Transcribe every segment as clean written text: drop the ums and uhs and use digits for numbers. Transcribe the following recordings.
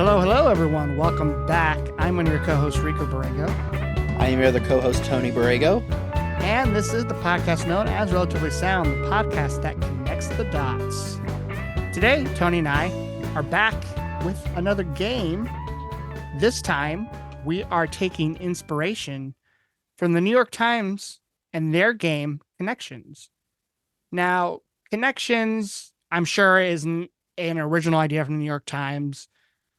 Hello, everyone. Welcome back. I'm one of your co-hosts, Rico Borrego. I am your other co-host, Tony Borrego. And this is the podcast known as Relatively Sound, the podcast that connects the dots. Today, Tony and I are back with another game. This time, we are taking inspiration from the New York Times and their game, Connections. Now, Connections, I'm sure, is an original idea from the New York Times.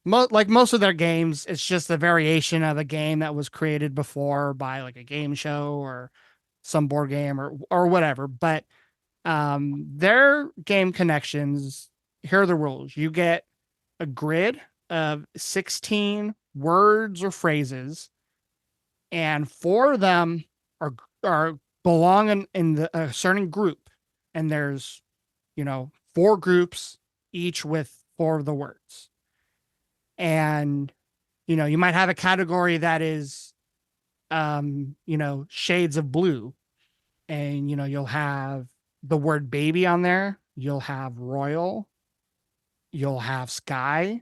Like most of their games, it's just a variation of a game that was created before by like a game show or some board game or whatever. But their game Connections, here are the rules. You get a grid of 16 words or phrases, and 4 of them are belong in a certain group. And there's, 4 groups, each with 4 of the words. And, you might have a category that is, shades of blue. And, you'll have the word baby on there. You'll have royal. You'll have sky.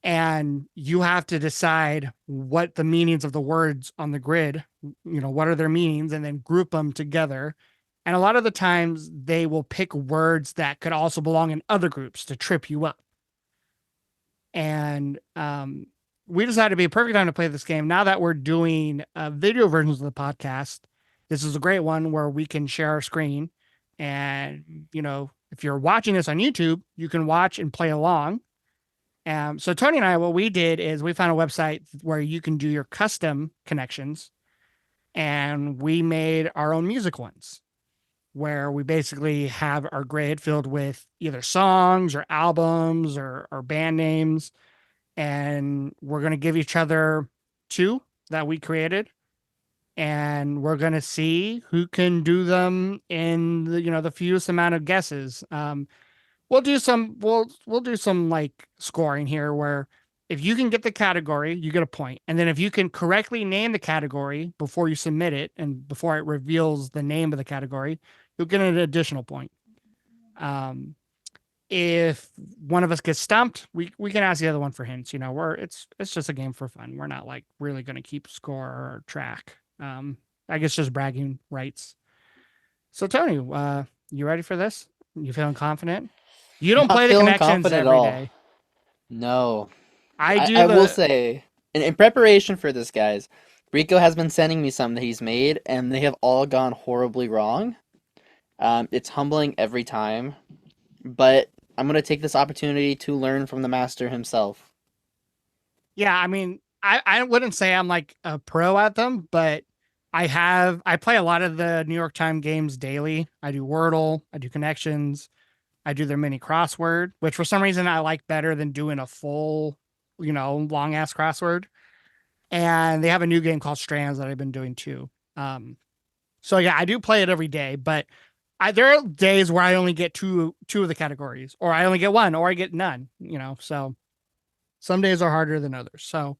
And you have to decide what the meanings of the words on the grid, what are their meanings, and then group them together. And a lot of the times they will pick words that could also belong in other groups to trip you up. And we decided to be a perfect time to play this game. Now that we're doing video versions of the podcast, this is a great one where we can share our screen. And, if you're watching this on YouTube, you can watch and play along. So Tony and I, what we did is we found a website where you can do your custom connections. And we made our own music ones, where we basically have our grid filled with either songs or albums or band names. And we're going to give each other 2 that we created. And we're going to see who can do them in the fewest amount of guesses. We'll do some like scoring here where if you can get the category, you get a point. And then if you can correctly name the category before you submit it and before it reveals the name of the category, you'll get an additional point. If one of us gets stumped, we can ask the other one for hints. It's just a game for fun. We're not like really going to keep score or track. I guess just bragging rights. So Tony, you ready for this? You feeling confident? You don't Not play the feeling Connections confident every at all. day. No. I do. I will say, in preparation for this, guys, Rico has been sending me some that he's made, and they have all gone horribly wrong. It's humbling every time, but I'm going to take this opportunity to learn from the master himself. Yeah, I mean, I wouldn't say I'm like a pro at them, but I play a lot of the New York Times games daily. I do Wordle, I do Connections, I do their mini crossword, which for some reason I like better than doing a full, long ass crossword. And they have a new game called Strands that I've been doing too. So yeah, I do play it every day, but there are days where I only get two of the categories, or I only get one, or I get none, so some days are harder than others. So,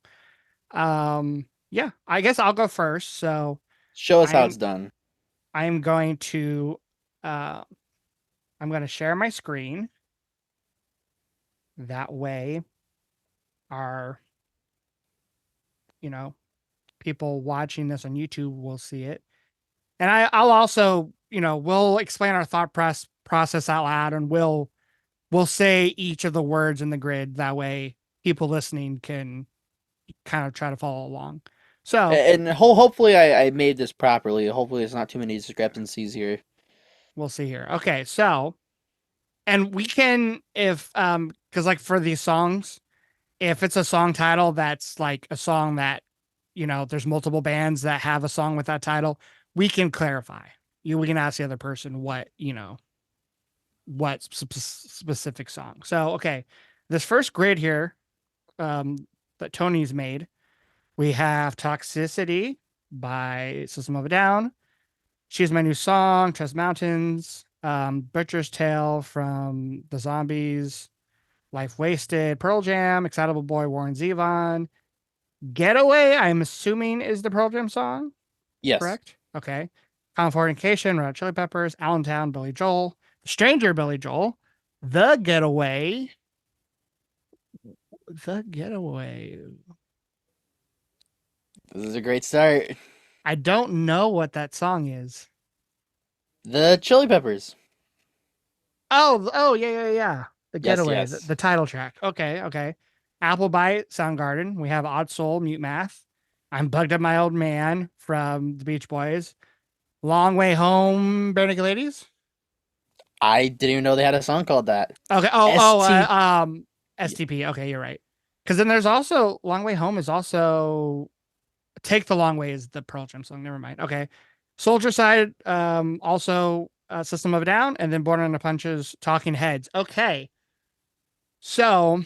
yeah, I guess I'll go first. So Show us how it's done. I'm going to share my screen. That way our, people watching this on YouTube will see it. And I'll also, we'll explain our thought process out loud, and we'll say each of the words in the grid. That way people listening can kind of try to follow along. So, and hopefully I made this properly. Hopefully there's not too many discrepancies here. We'll see here. Okay, so, and we can, if, because like for these songs, if it's a song title that's like a song that, there's multiple bands that have a song with that title, we can clarify. We can ask the other person what specific song. So, okay, this first grid here that Tony's made, we have Toxicity by System of a Down, She's My New Song, Trust Mountains, Butcher's Tale from The Zombies, Life Wasted, Pearl Jam, Excitable Boy, Warren Zevon, Getaway, I'm assuming is the Pearl Jam song. Yes. Correct? Okay. Californication, Red Hot Chili Peppers, Allentown, Billy Joel, Stranger, Billy Joel, The Getaway, The Getaway. This is a great start. I don't know what that song is. The Chili Peppers. Oh, yeah, yeah, yeah. The Yes, Getaway, yes. the title track. Okay, okay. Applebite, Soundgarden. We have Odd Soul, Mute Math. I'm Bugged Up My Old Man from the Beach Boys. Long Way Home, Bare Naked Ladies. I didn't even know they had a song called that. Okay. ST. STP. Okay, you're right. Because then there's also Long Way Home is also Take the Long Way is the Pearl Jam song. Never mind. Okay. Soldier Side, also System of a Down, and then Born on the Punches, Talking Heads. Okay. So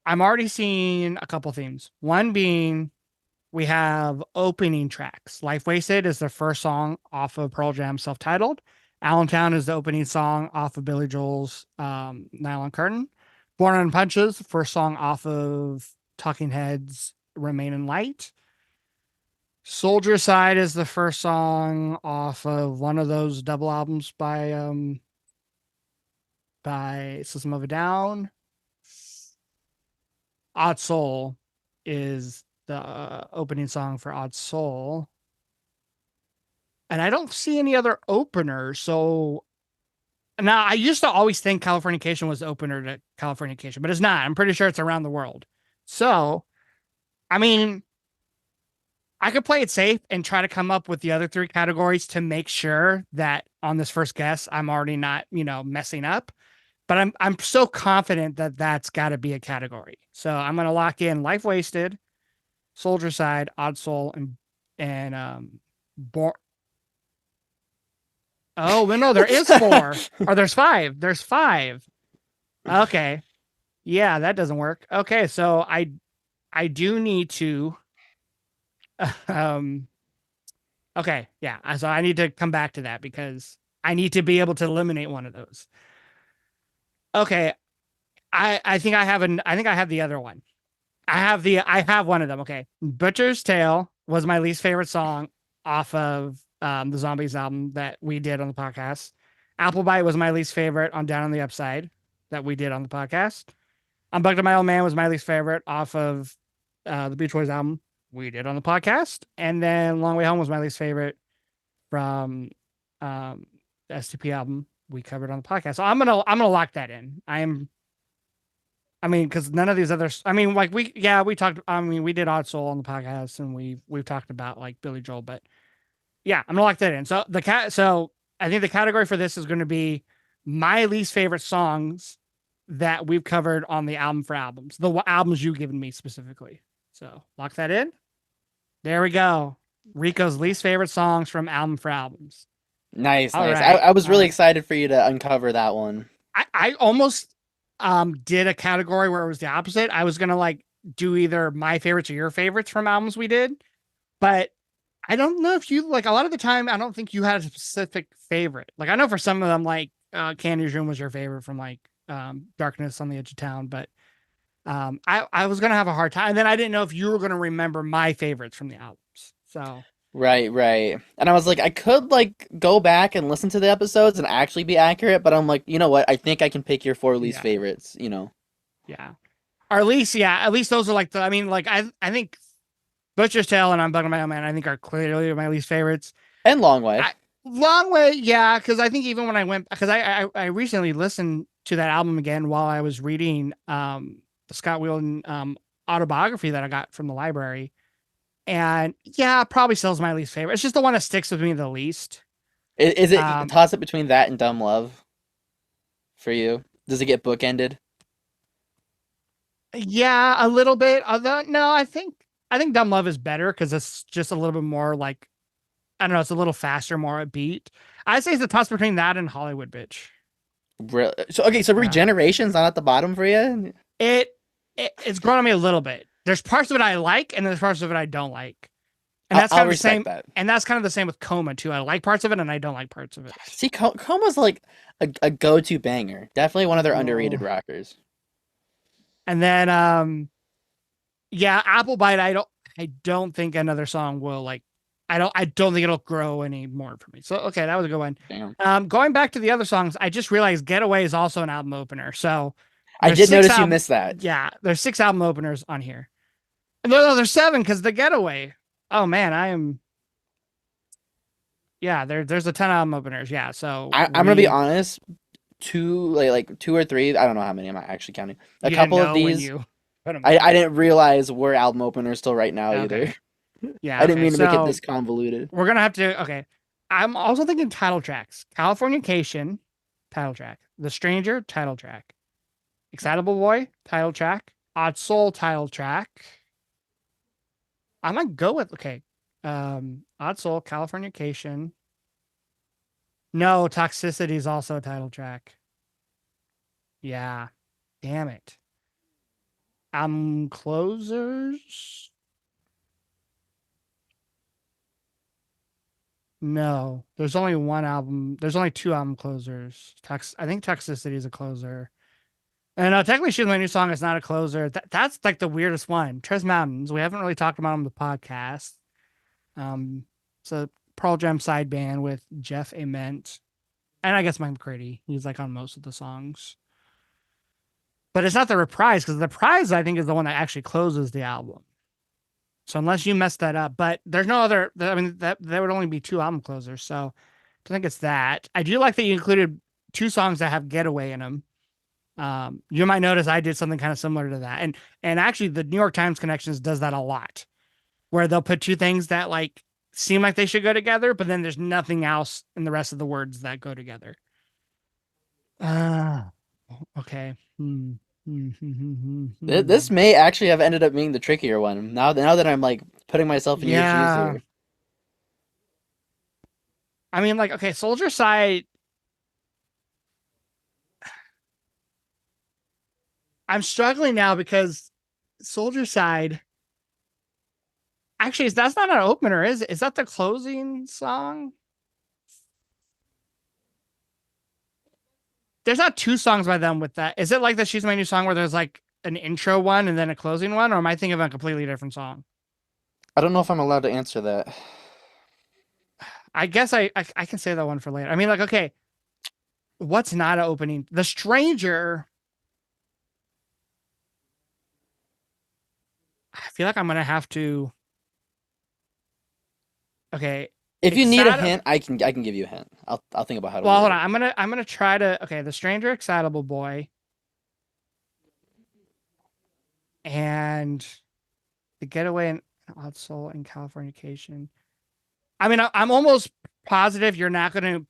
I'm already seeing a couple themes. One being we have opening tracks. Life Wasted is the first song off of Pearl Jam self-titled. Allentown is the opening song off of Billy Joel's Nylon Curtain. Born on Punches, first song off of Talking Heads Remain in Light. Soldier Side is the first song off of one of those double albums by System of a Down. Odd Soul is the opening song for Odd Soul. And I don't see any other openers. So now I used to always think Californication was the opener to Californication, but it's not. I'm pretty sure it's Around the World. So, I mean, I could play it safe and try to come up with the other three categories to make sure that on this first guess, I'm already not, messing up. But I'm so confident that that's got to be a category. So I'm going to lock in Life Wasted, Soldier Side, Odd Soul, and Oh, well, no, there is four. Or there's five. There's five. Okay. Yeah, that doesn't work. Okay, so I do need to um okay, yeah. So I need to come back to that because I need to be able to eliminate one of those. Okay. I think I have the other one. I have one of them. Okay. Butcher's Tale was my least favorite song off of the Zombies album that we did on the podcast. Applebite was my least favorite on Down on the Upside that we did on the podcast. Unbugged My Old Man was my least favorite off of the Beach Boys album we did on the podcast. And then Long Way Home was my least favorite from the STP album we covered on the podcast. So I'm gonna lock that in. I mean, because none of these others. I mean, like we talked. I mean, we did Odd Soul on the podcast, and we've talked about like Billy Joel, but yeah, I'm gonna lock that in. So I think the category for this is going to be my least favorite songs that we've covered on the album for albums, the albums you've given me specifically. So lock that in. There we go. Rico's least favorite songs from album for albums. Nice, All nice. right, I was all really right. excited for you to uncover that one. I almost did a category where it was the opposite. I was gonna like do either my favorites or your favorites from albums we did, but I don't know if you like a lot of the time. I don't think you had a specific favorite. Like I know for some of them, like Candy's Room was your favorite from like Darkness on the Edge of Town, but I was gonna have a hard time. And then I didn't know if you were gonna remember my favorites from the albums. So Right, right. And I was like, I could like go back and listen to the episodes and actually be accurate, but I'm like, you know what? I think I can pick your four least yeah, favorites, you know. yeah. Or at least those are like the. I mean, like I think Butcher's Tale and I'm Bugging My Own Man. I think are clearly my least favorites. And Long Way. Long Way, yeah, because I think even when I went, because I recently listened to that album again while I was reading the Scott Whelan autobiography that I got from the library, and yeah, probably still is my least favorite. It's just the one that sticks with me the least. Is it Um, toss it between that and Dumb Love for you? Does it get bookended? yeah, a little bit. Although no, I think Dumb Love is better because it's just a little bit more like I don't know, it's a little faster, more upbeat. I'd say it's a toss between that and Hollywood Bitch. Really? So okay, so Yeah. Regeneration's not at the bottom for you? It, it's grown on me a little bit. There's parts of it I like, and there's parts of it I don't like, and that's kind I'll of the respect same. that. And that's kind of the same with Coma too. I like parts of it, and I don't like parts of it. See, Coma's like a go-to banger. Definitely one of their underrated Oh. rockers. And then, yeah, Applebite. I don't think another song will like. I don't think it'll grow any more for me. So okay, that was a good one. Damn. Going back to the other songs, I just realized Getaway is also an album opener. So I There's did six notice you album. missed that. Yeah, there's 6 album openers on here. No, there's 7 because the Getaway. Oh man, I am. Yeah, there's a 10 album openers. Yeah, so I'm gonna be we honest. Two like two or three. I don't know how many I'm actually counting. A you didn't couple of know when these you put them I in. didn't realize were album openers till right now either. Okay. Yeah. I didn't Okay. mean to make it So this convoluted. we're gonna have to. Okay. I'm also thinking title tracks. Californication, title track. The Stranger, title track. Excitable Boy, title track. Odd Soul, title track. I might go with okay. Odd Soul, Californication. No, Toxicity is also a title track. Yeah. Damn it. Closers. No, there's only one album. There's only 2 album closers. I think Toxicity is a closer. And technically, She's My New Song is not a closer. That's like the weirdest one. Tres Mountains. We haven't really talked about on the podcast. It's a Pearl Jam side band with Jeff Ament. And I guess Mike McCready. He's like on most of the songs. But it's not the reprise because the reprise, I think, is the one that actually closes the album. So unless you messed that up, but there's no other. I mean, that there would only be 2 album closers. So I think it's that. I do like that you included 2 songs that have Getaway in them. You might notice I did something kind of similar to that, and actually the New York Times Connections does that a lot, where they'll put 2 things that like seem like they should go together, but then there's nothing else in the rest of the words that go together. Ah, okay. This may actually have ended up being the trickier one. Now that I'm like putting myself in your shoes Yeah. here. I mean, like, okay, Soldier Side. I'm struggling now because Soldier Side. Actually, that's not an opener, is it? Is that the closing song? There's not 2 songs by them with that. Is it like the She's My New Song where there's like an intro one and then a closing one? Or am I thinking of a completely different song? I don't know if I'm allowed to answer that. I guess I can say that one for later. I mean, like, okay, what's not an opening? The Stranger. I feel like I'm gonna have to. Okay. If you need a hint, I can give you a hint. I'll think about how to. Well, word hold it. on. I'm gonna try to. Okay, The Stranger, Excitable Boy, and The Getaway and Odd Soul and Californication. I mean, I'm almost positive you're not gonna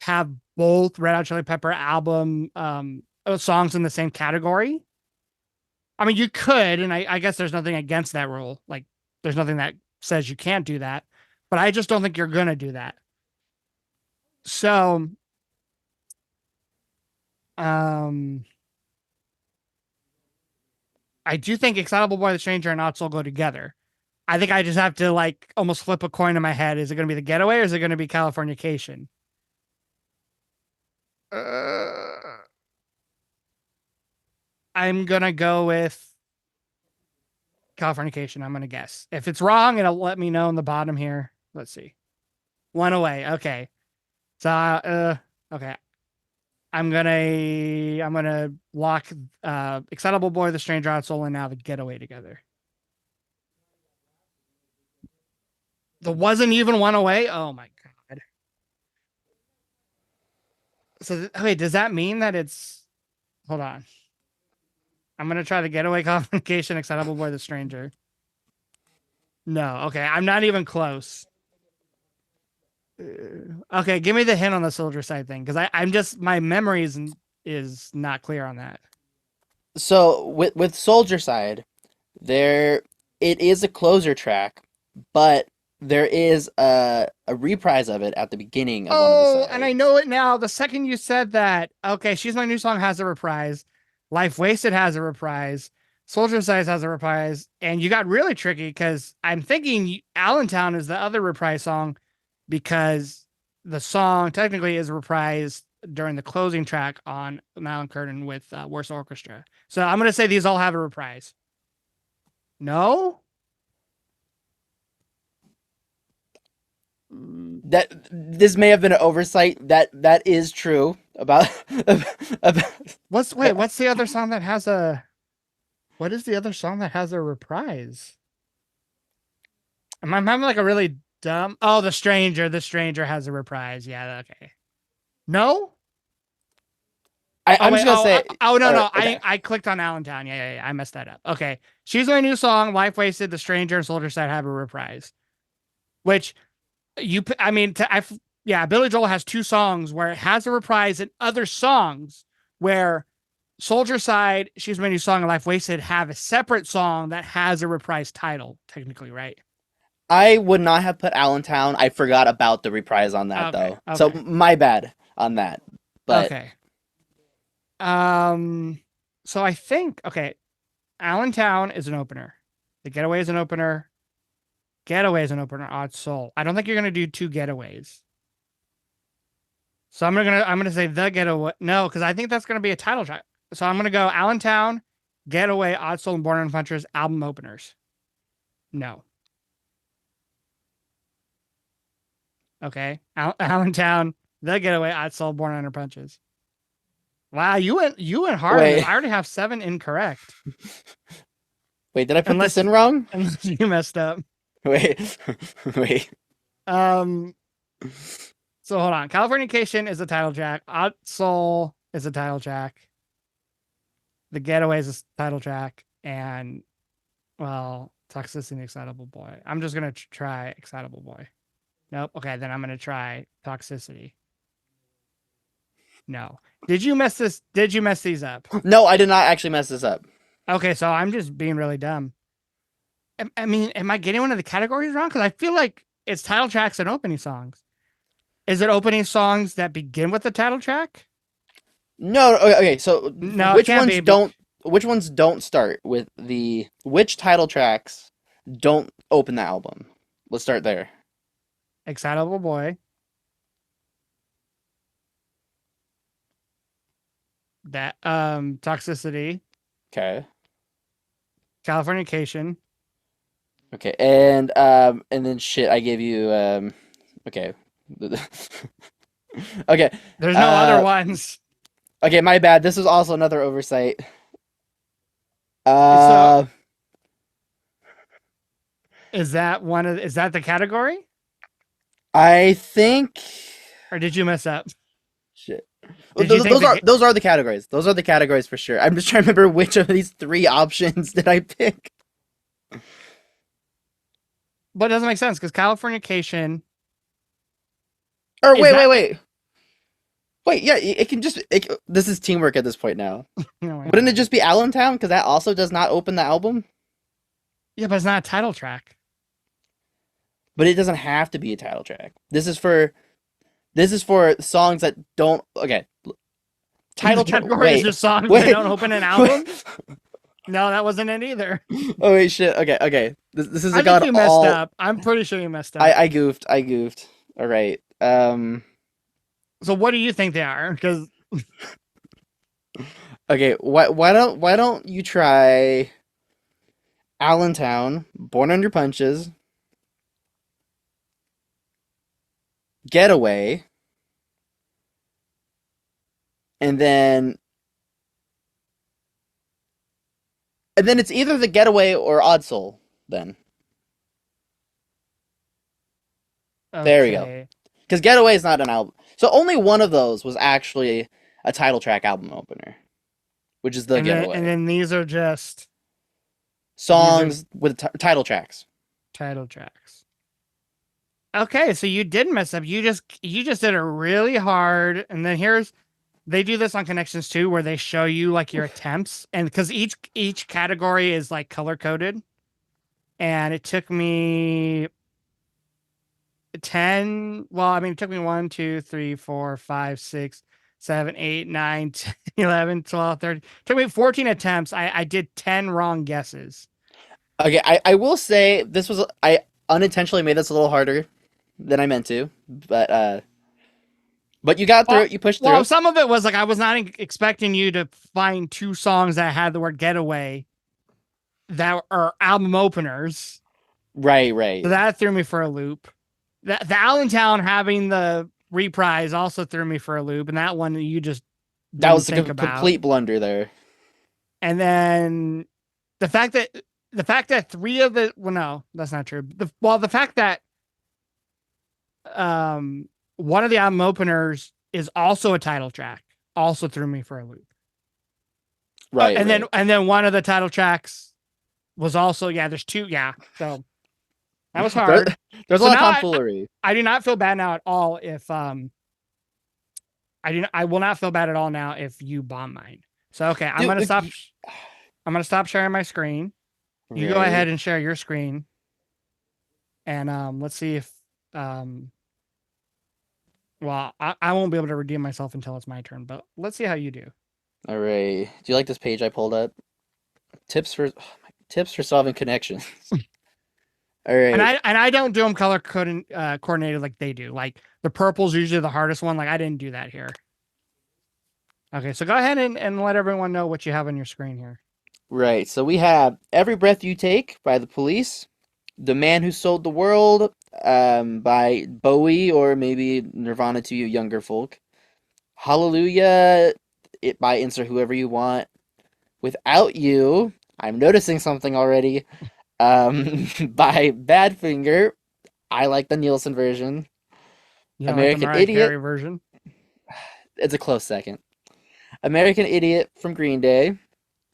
have both Red Hot Chili Pepper album songs in the same category. I mean, you could, and I guess there's nothing against that rule. Like, there's nothing that says you can't do that, but I just don't think you're gonna do that. So, um, I do think Excitable Boy, The Stranger, and Odd Soul go together. I think I just have to like almost flip a coin in my head. Is it going to be The Getaway or is it going to be Californication? I'm going to go with Californication. I'm going to guess. If it's wrong, it'll let me know in the bottom here. Let's see. One away. Okay. So, okay. I'm gonna lock Excitable Boy, The Stranger, Odd Soul, and now The Getaway together. There wasn't even one away. Oh my god. So wait, does that mean that it's? Hold on. I'm gonna try The Getaway, Complication, Excitable Boy, The Stranger. No. Okay, I'm not even close. Okay, give me the hint on the Soldier Side thing because I'm just my memory is not clear on that. So with Soldier Side, there it is a closer track, but there is a reprise of it at the beginning of one of the Oh, sides. and I know it now. The second you said that, okay, She's My New Song has a reprise. Life Wasted has a reprise. Soldier Size has a reprise. And you got really tricky because I'm thinking Allentown is the other reprise song because the song technically is reprised during the closing track on Nile Curtain with Worst Orchestra. So I'm going to say these all have a reprise. No? That this may have been an oversight. That is true. about about What's the other song that has a? What is the other song that has a reprise? Am I having like a really dumb? Oh, The Stranger. The Stranger has a reprise. Yeah. Okay. No. Oh I'm wait. just gonna say, Oh no or no. okay. I clicked on Allentown. Yeah. I messed that up. Okay. She's My New Song. Life Wasted. The Stranger and Soldier Side have a reprise. Which I mean, yeah. Billy Joel has two songs where it has a reprise, and other songs where Soldier Side, She's My New Song, and Life Wasted have a separate song that has a reprise title. Technically, right? I would not have put Allentown. I forgot about the reprise on that Okay. though. So Okay. my bad on that. But Okay. Um, so I think Allentown is an opener. The Getaway is an opener. Getaway is an opener. Odd Soul. I don't think you're gonna do two Getaways. So I'm gonna say The Getaway. No, because I think that's gonna be a title track. So I'm gonna go Allentown, Getaway, Odd Soul, and Born on Punchers album openers. No. Okay. Allentown, The Getaway, Odd Soul, Born Under Punches. Wow, you went hard on this. wait, I already have 7 incorrect. wait, did I put this Unless in wrong? unless you messed up. Wait, wait. Um so hold on. Californication is a title track. Odd Soul is a title track. The Getaway is a title track. And well, Toxicity and Excitable Boy. I'm just gonna try Excitable Boy. Nope. Okay, then I'm gonna try Toxicity. No. Did you mess these up? No, I did not actually mess this up. Okay, so I'm just being really dumb. I mean, am I getting one of the categories wrong? Because I feel like it's title tracks and opening songs. Is it opening songs that begin with the title track? No, okay, so No, it can't be. which ones don't start with which title tracks don't open the album? Let's start there. Excitable Boy. That Toxicity. Okay. Californication. Okay. And then shit, I gave you okay. Okay. There's no other ones. Okay, my bad. This was also another oversight. So is that the category? I think Or did you mess up? shit. Did you think Those are the categories. Those are the categories for sure. I'm just trying to remember which of these 3 options did I pick. But it doesn't make sense because Californication. Or wait. Wait, yeah, it can just this is teamwork at this point now. Wouldn't it just be Allentown because that also does not open the album? Yeah, but it's not a title track. But it doesn't have to be a title track. This is for songs that don't okay. Title track. Wait, is songs that don't open an album? No, that wasn't it either. Oh wait, shit. Okay. This is I think you messed up. I'm pretty sure you messed up. I goofed. All right. So what do you think they are? Because okay, why don't you try Allentown, Born Under Punches, Getaway, and then it's either the Getaway or Odd Soul. Then there we go. Because Getaway is not an album, so only one of those was actually a title track album opener, which is the Getaway. And then these are just songs with title tracks. Title tracks. Okay, so you did mess up. You just did it really hard, and then they do this on Connections too, where they show you like your attempts, and because each category is like color coded, and it took me 10. Well, I mean, it took me 1, 2, 3, 4, 5, 6, 7, 8, 9, 10, 11, 12, 13. It took me 14 attempts. I did 10 wrong guesses. Okay, I will say I unintentionally made this a little harder than I meant to, but you got through it. You pushed through. Well, some of it was like I was not expecting you to find 2 songs that had the word "Getaway" that are album openers. Right. So that threw me for a loop. The Allentown having the Reprise also threw me for a loop, and that one you just That didn't was a think about. complete blunder there. And then the fact that three of the well, no, that's not true. The fact that um one of the album openers is also a title track also threw me for a loop. Right, right. And then one of the title tracks was also there's two, so that was There, hard. there's a So lot of now tomfoolery. I do not feel bad now at all if I will not feel bad at all now if you bomb mine. So okay, Dude, I'm gonna stop sharing my screen. You go right. ahead and share your screen, and let's see if um well, I won't be able to redeem myself until it's my turn, but let's see how you do. All right. Do you like this page I pulled up? Tips for solving connections. All right. And I don't do them color coordinated like they do. Like the purple's usually the hardest one. Like I didn't do that here. Okay, so go ahead and let everyone know what you have on your screen here. Right. So we have Every Breath You Take by The Police, The Man Who Sold the World by Bowie or maybe Nirvana to you younger folk. Hallelujah it by insert whoever you want. Without You, I'm noticing something already. By Badfinger. I like the Nielsen version. You don't like the American Mariah Idiot. Carey version? It's a close second. American Idiot from Green Day.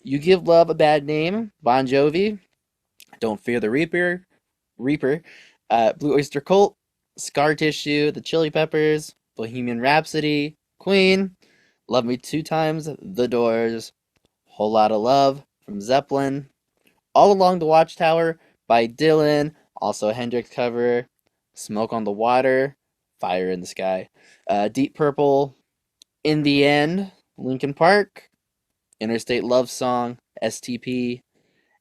You Give Love a Bad Name. Bon Jovi. Don't Fear the Reaper. Blue Oyster Cult. Scar Tissue. The Chili Peppers. Bohemian Rhapsody. Queen. Love Me Two Times. The Doors. Whole Lotta Love from Zeppelin. All Along the Watchtower by Dylan. Also a Hendrix cover. Smoke on the Water. Fire in the Sky. Deep Purple. In the End. Linkin Park. Interstate Love Song. STP.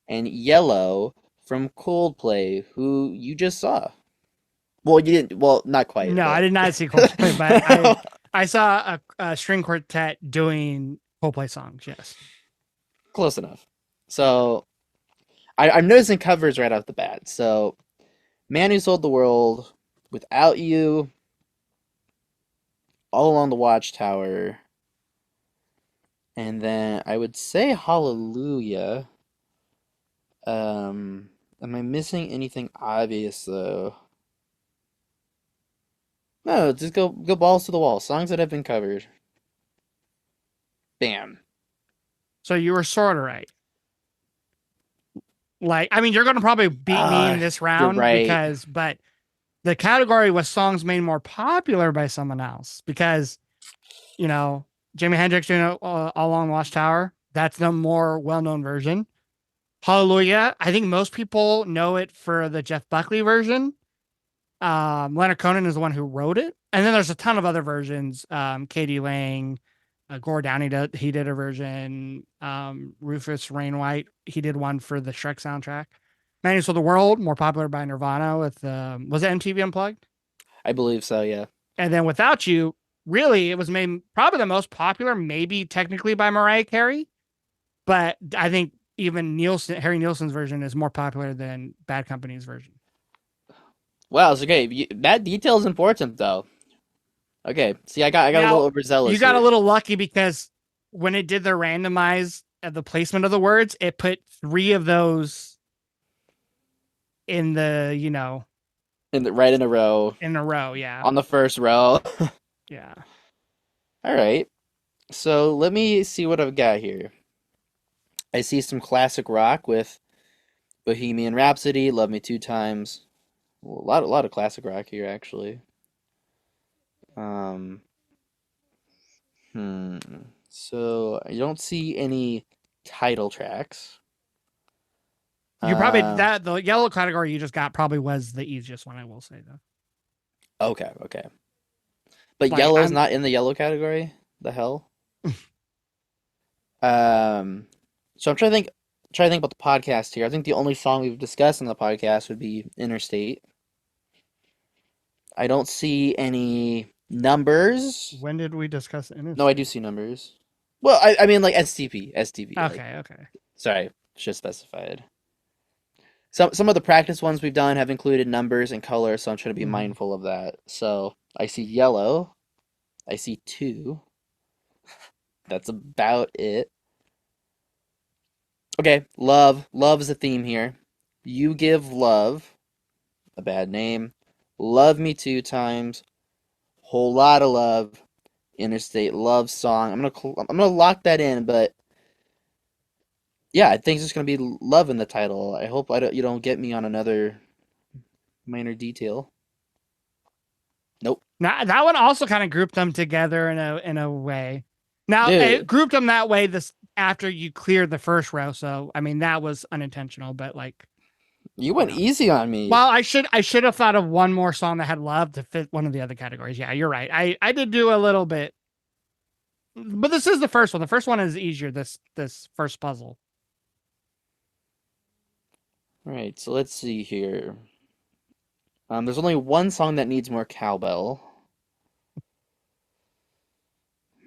And Yellow from Coldplay, who you just saw. Well, you didn't. Well, not quite, No, I but did not see Coldplay, but I saw a string quartet doing Coldplay songs. Yes. close enough. So I'm noticing covers right off the bat. So Man Who Sold the World, Without You, All Along the Watchtower, and then I would say Hallelujah. Am I missing anything obvious though? No, just go balls to the wall. Songs that have been covered. Bam. So you were sort of right. Like, I mean, you're going to probably beat me in this You're round right. but the category was songs made more popular by someone else because, you know, Jimi Hendrix doing All Along Watchtower. That's the more well-known version. Hallelujah. I think most people know it for the Jeff Buckley version. Leonard Cohen is the one who wrote it, and then there's a ton of other versions. Katie Lang, Gore Downey he did a version. Rufus Wainwright, he did one for the Shrek soundtrack. Man Who Sold the World, more popular by Nirvana with was it MTV Unplugged? I believe so, yeah. And then Without You, really, it was made probably the most popular, maybe technically by Mariah Carey, but I think even Harry Nielsen's version is more popular than Bad Company's version. Wow, so okay, that detail is important though. Okay, see, I got a little Now, you overzealous got a here. little lucky because when it did the randomize the placement of the words, it put three of those in the, Right in a row, in a row. Yeah. on the first row. Yeah. All right, so let me see what I've got here. I see some classic rock with Bohemian Rhapsody, Love Me Two Times. Well, a lot of classic rock here actually. Um, hmm. So I don't see any title tracks. You probably Uh, the yellow category you just got probably was the easiest one, I will say though. okay, okay. But Like yellow's I'm not in the yellow category? The hell? Um, so I'm trying to think about the podcast here. I think the only song we've discussed on the podcast would be Interstate. I don't see any numbers. when did we discuss No, I do interstate? see numbers. Well, I mean like STP, like Okay, okay. sorry, should specified. Some of the practice ones we've done have included numbers and color, so I'm trying to be Mhm. mindful of that. So I see yellow. I see two. That's about it. Okay, love. Love is a theme here. You give love a bad name. Love me two times. Whole lot of love. Interstate love song. I'm gonna lock that in, but yeah, I think it's just gonna be love in the title. I hope you don't get me on another minor detail. Nope. Now that one also kind of grouped them together in a way. Now it Dude, grouped them that way this after you cleared the first row. So I mean that was unintentional, but like you you went know. easy on me. Well, I should have thought of one more song that had love to fit one of the other categories. Yeah, you're right. I did do a little bit, but this is the first one. The first one is easier. This first puzzle. All right, so let's see here. There's only one song that needs more cowbell.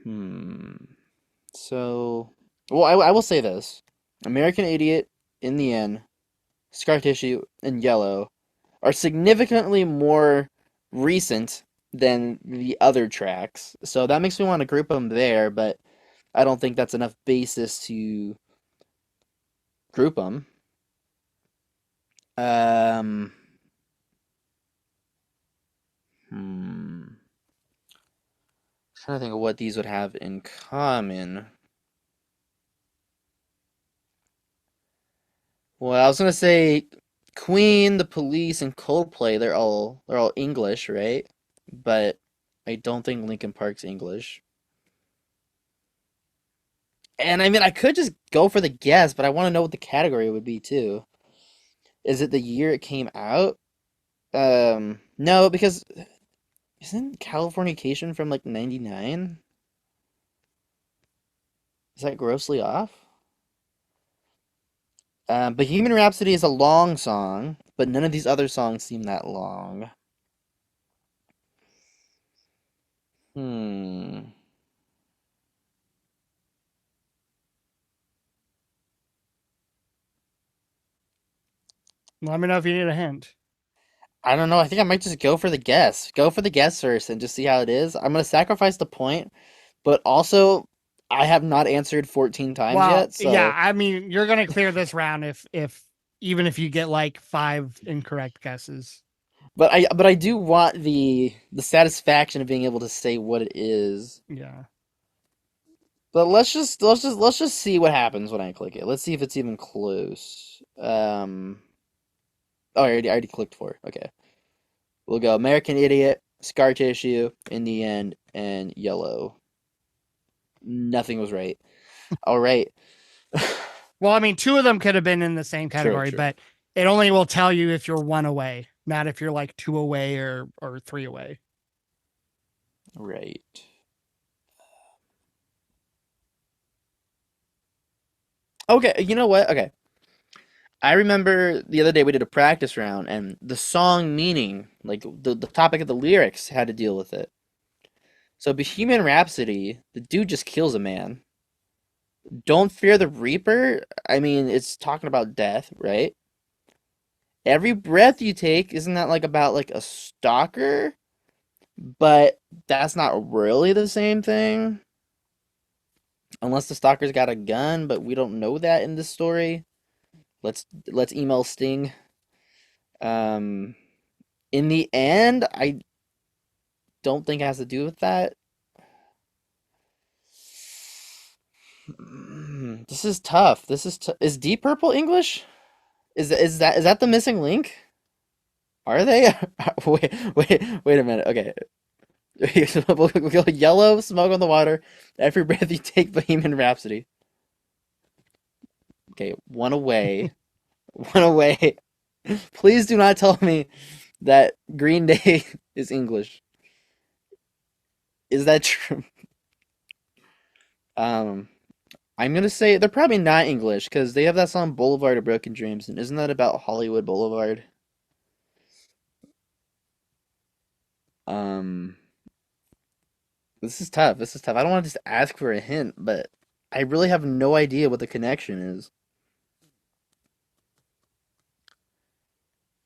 Hmm. So, well, I will say this: American Idiot, In the End, Scar Tissue, and Yellow are significantly more recent than the other tracks. So that makes me want to group them there, but I don't think that's enough basis to group them. Um, hmm. Trying to think of what these would have in common. Well, I was gonna say Queen, The Police, and Coldplay. They're all English, right? But I don't think Linkin Park's English. And I mean, I could just go for the guess, but I want to know what the category would be too. Is it the year it came out? No, because isn't Californication from like 99? Is that grossly off? Bohemian Rhapsody is a long song, but none of these other songs seem that long. Hmm. Let me know if you need a hint. I don't know. I think I might just go for the guess. Go for the guess first and just see how it is. I'm gonna sacrifice the point, but also I have not answered 14 times Well, yet, yeah, so I mean, you're gonna clear this round if even if you get like five incorrect guesses. but I do want the satisfaction of being able to say what it is. Yeah. But let's just see what happens when I click it. Let's see if it's even close. Oh, I already clicked for it. Okay. We'll go American Idiot, Scar Tissue, In the End, and Yellow. Nothing was right. All right. Well, I mean, two of them could have been in the same True, category, true. but it only will tell you if you're one away, not if you're like two away or three away. Right. Okay, you know what? Okay. I remember the other day we did a practice round and the song meaning, like the topic of the lyrics had to deal with it. So Bohemian Rhapsody, the dude just kills a man. Don't fear the Reaper. I mean, it's talking about death, right? Every breath you take, isn't that like about like a stalker? But that's not really the same thing. Unless the stalker's got a gun, but we don't know that in this story. Let's email Sting. Um, in the end, I don't think it has to do with that. This is tough. Is Deep Purple English? Is that the missing link? Are they? Wait a minute. Okay. We'll go Yellow, Smoke on the Water, Every Breath You Take, Bohemian Rhapsody. Okay, one away. One away. Please do not tell me that Green Day is English. Is that true? Um, I'm gonna say they're probably not English because they have that song Boulevard of Broken Dreams, and isn't that about Hollywood Boulevard? Um, this is tough. This is tough. I don't want to just ask for a hint, but I really have no idea what the connection is.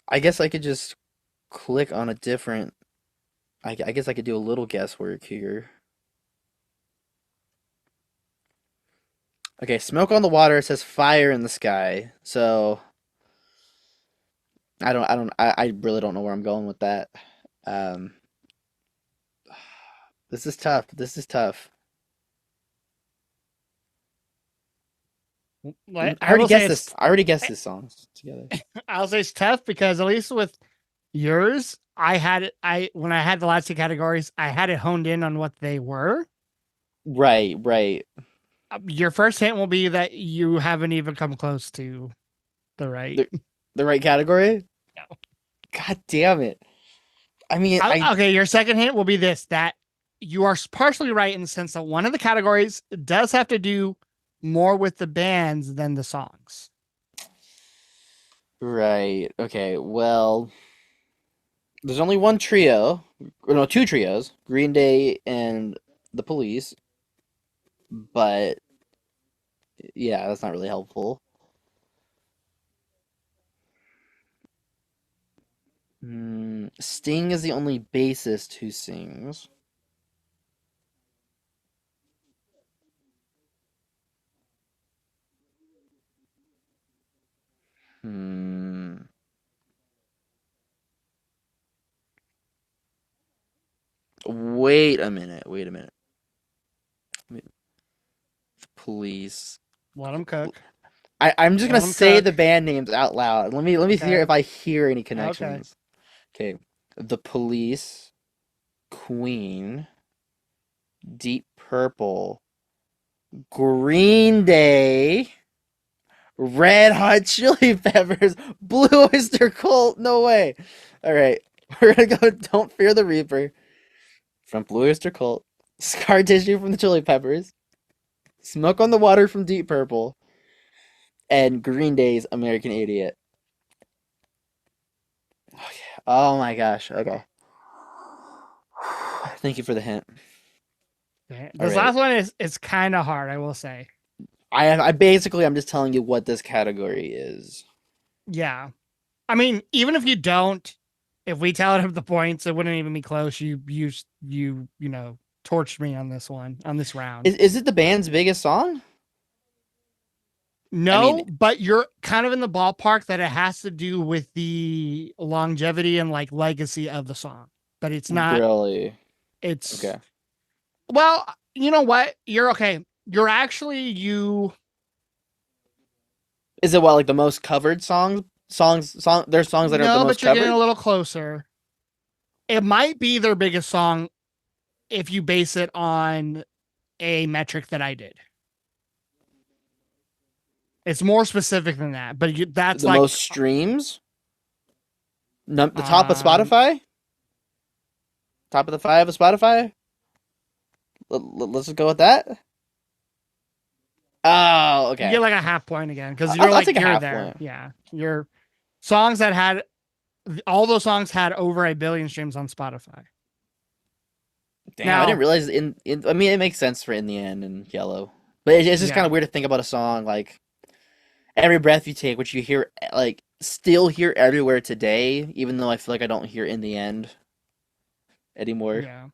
I guess I could just click on a different I guess I could do a little guesswork here. Okay, smoke on the water says fire in the sky. So I really don't know where I'm going with that. Um, this is tough. This is tough. I I already will say guessed it's this. I already guessed this songs together. I'll say it's tough because at least with yours, I had it. I when I had the last two categories, I had it honed in on what they were. Right, right. Your first hint will be that you haven't even come close to the right. The the right category? No. God damn it. I mean, Okay, your second hint will be this: that you are partially right in the sense that one of the categories does have to do more with the bands than the songs. right. Okay, well, there's only one trio, or no, two trios, Green Day and the Police, but yeah, that's not really helpful. Sting is the only bassist who sings. Hmm. Wait a minute. Wait a minute. Wait, the Police. Let them cook. I'm just Let gonna them say the cook. band names out loud. Let me see Okay. if I hear any Okay. connections. Okay. The Police, Queen, Deep Purple, Green Day, Red Hot Chili Peppers, Blue Oyster Cult. No way. All right. We're gonna go Don't Fear the Reaper from Blue Oyster Cult, Scar Tissue from the Chili Peppers, Smoke on the Water from Deep Purple, and Green Day's American Idiot. Okay. Oh my gosh. Okay. Thank you for the hint. Okay. All This right. last one is kind of hard, I will say. I basically I'm just telling you what this category is. Yeah. I mean, even if you don't, if we tell it the points, it wouldn't even be close. You torched me on this one, on this round. Is it the band's biggest song? I mean, No, but you're kind of in the ballpark that it has to do with the longevity and like legacy of the song. But it's not, really. it's, Okay. well, you know what? You're okay. You're actually, you, Is it what like the most covered songs? There's songs that are the no, most but you're getting covered? a little closer. It might be their biggest song if you base it on a metric that I did. It's more specific than that, but that's The like, most streams? The top of um, Spotify? Top of the five of Spotify? Let's just go with that. Oh, you okay. get like a half point again because I'll take a you're half there. point. Yeah, your songs that had all those songs had over 1 billion streams on Spotify. Damn, I didn't Now, realize I mean, it makes sense for In the End and Yellow. But it's just kind of yeah, weird to think about a song like Every Breath You Take, which you hear like still hear everywhere today, even though I feel like I don't hear In the End anymore. yeah,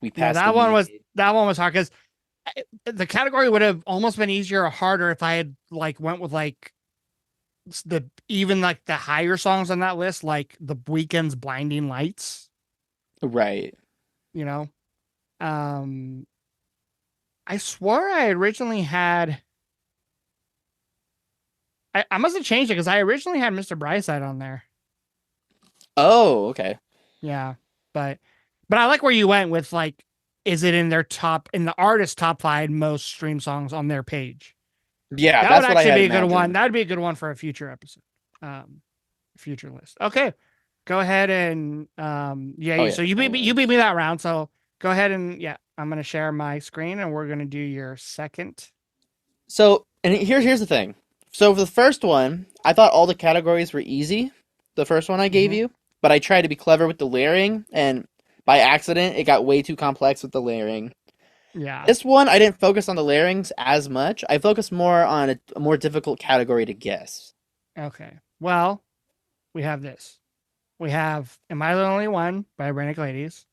We yeah. passed the weed. That one was hard because the category would have almost been easier or harder if I had like went with like the even like the higher songs on that list, like the Weeknd's "Blinding Lights." Right. You know, um, I swore I originally had. I must have changed it because I originally had Mr. Brightside on there. Oh, okay. Yeah, but I like where you went with like, is it in their top in the artist top 5 most streamed songs on their page? Yeah, That would that's what I actually had be a good one. imagined. That would be a good one for a future episode, um, future list. Okay, go ahead and Oh yeah. yeah, So you definitely. beat me that round. So go ahead and yeah, I'm gonna share my screen and we're gonna do your second. So, and here's the thing. So for the first one, I thought all the categories were easy. The first one I gave Hmm. you, but I tried to be clever with the layering, and by accident, it got way too complex with the layering. Yeah. This one, I didn't focus on the layerings as much. I focused more on a more difficult category to guess. Okay. Well, we have this. We have Am I the Only One by Atlantic Ladies.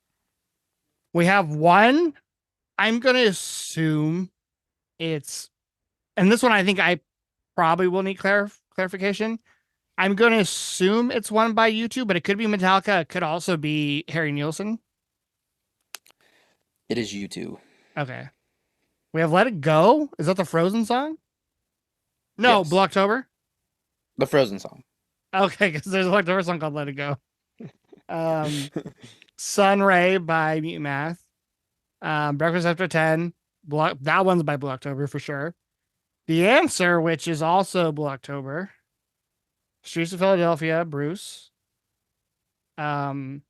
We have one, I'm going to assume it's, and this one I think I probably will need clarification. I'm going to assume it's one by U2, but it could be Metallica. It could also be Harry Nilsson. It is U2. Okay. We have Let It Go. Is that the Frozen song? No, Blue Yes. October. The Frozen song. Okay, because there's a Blue October song called Let It Go. Sunray by Mute Math. Breakfast After 10. That one's by Blue October for sure. The Answer, which is also Blue October. Streets of Philadelphia, Bruce. Um,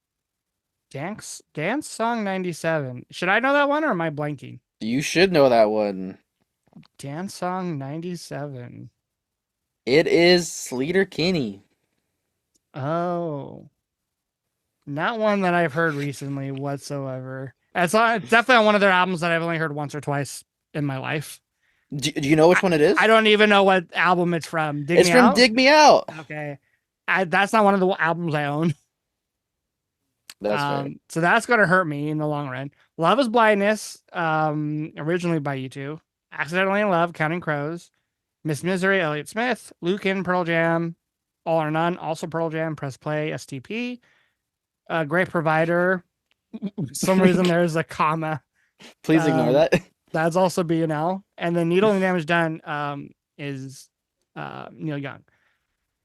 Dance Song 97. Should I know that one or am I blanking? You should know that one. Dance Song 97. It is Sleater Kinney. Oh. Not one that I've heard recently whatsoever. It's definitely on one of their albums that I've only heard once or twice in my life. Do you know which one it is? I don't even know what album it's from. It's from Dig Me Out. Okay. That's not one of the albums I own. That's fair. So that's going to hurt me in the long run. Love is Blindness, originally by U2. Accidentally in Love, Counting Crows. Miss Misery, Elliott Smith. Lucan, Pearl Jam. All or None, also Pearl Jam. Press Play, STP. Great Provider. For some reason there's a comma. Please ignore that. That's also B&L. And then Needle and Damage Done is Neil Young.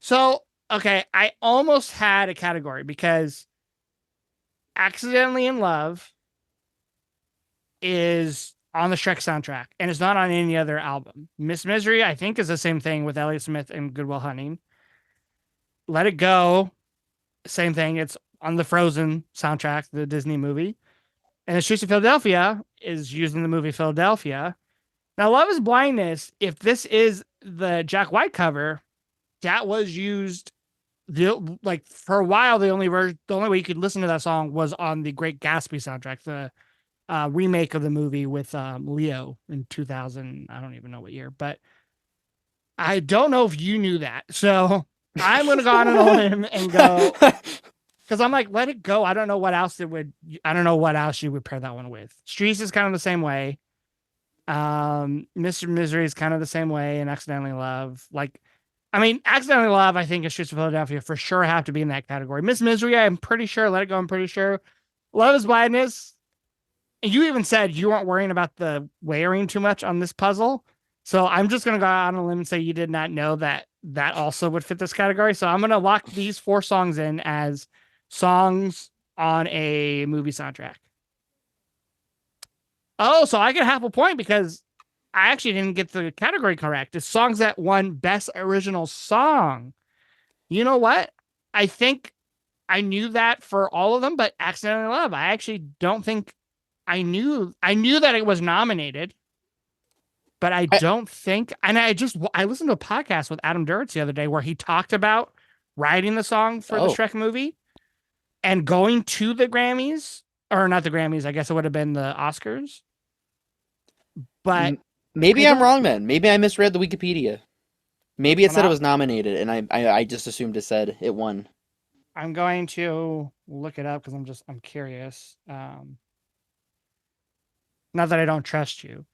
So, okay, I almost had a category because Accidentally in Love is on the Shrek soundtrack and it's not on any other album. Miss Misery, I think, is the same thing with Elliott Smith and Good Will Hunting. Let It Go, same thing. It's on the Frozen soundtrack, the Disney movie. And The Streets of Philadelphia is used in the movie Philadelphia. Now, Love is Blindness, if this is the Jack White cover, that was used for a while. The only way you could listen to that song was on the Great Gatsby soundtrack, the remake of the movie with Leo in 2000. I don't even know what year, but I don't know if you knew that. So I'm going to go on a limb and go, because I'm like, Let It Go. I don't know what else you would pair that one with. Streets is kind of the same way. Mr. Misery is kind of the same way, and Accidentally Love. Accidentally Love, I think, and Streets of Philadelphia for sure have to be in that category. Miss Misery, I'm pretty sure. Let It Go, I'm pretty sure. Love is Blindness. And you even said you weren't worrying about the layering too much on this puzzle. So I'm just going to go out on a limb and say you did not know that also would fit this category. So I'm going to lock these 4 songs in as songs on a movie soundtrack. Oh, so I get half a point because I actually didn't get the category correct. It's songs that won Best Original Song. You know what? I think I knew that for all of them, but Accidentally Love, I actually don't think I knew that it was nominated, but I don't think, and I listened to a podcast with Adam Duritz the other day where he talked about writing the song for the Shrek movie and going to the Grammys, or not the Grammys, I guess it would have been the Oscars. But maybe I'm wrong then. Maybe I misread the Wikipedia. Maybe it said it was nominated, and I just assumed it said it won. I'm going to look it up because I'm curious. Not that I don't trust you.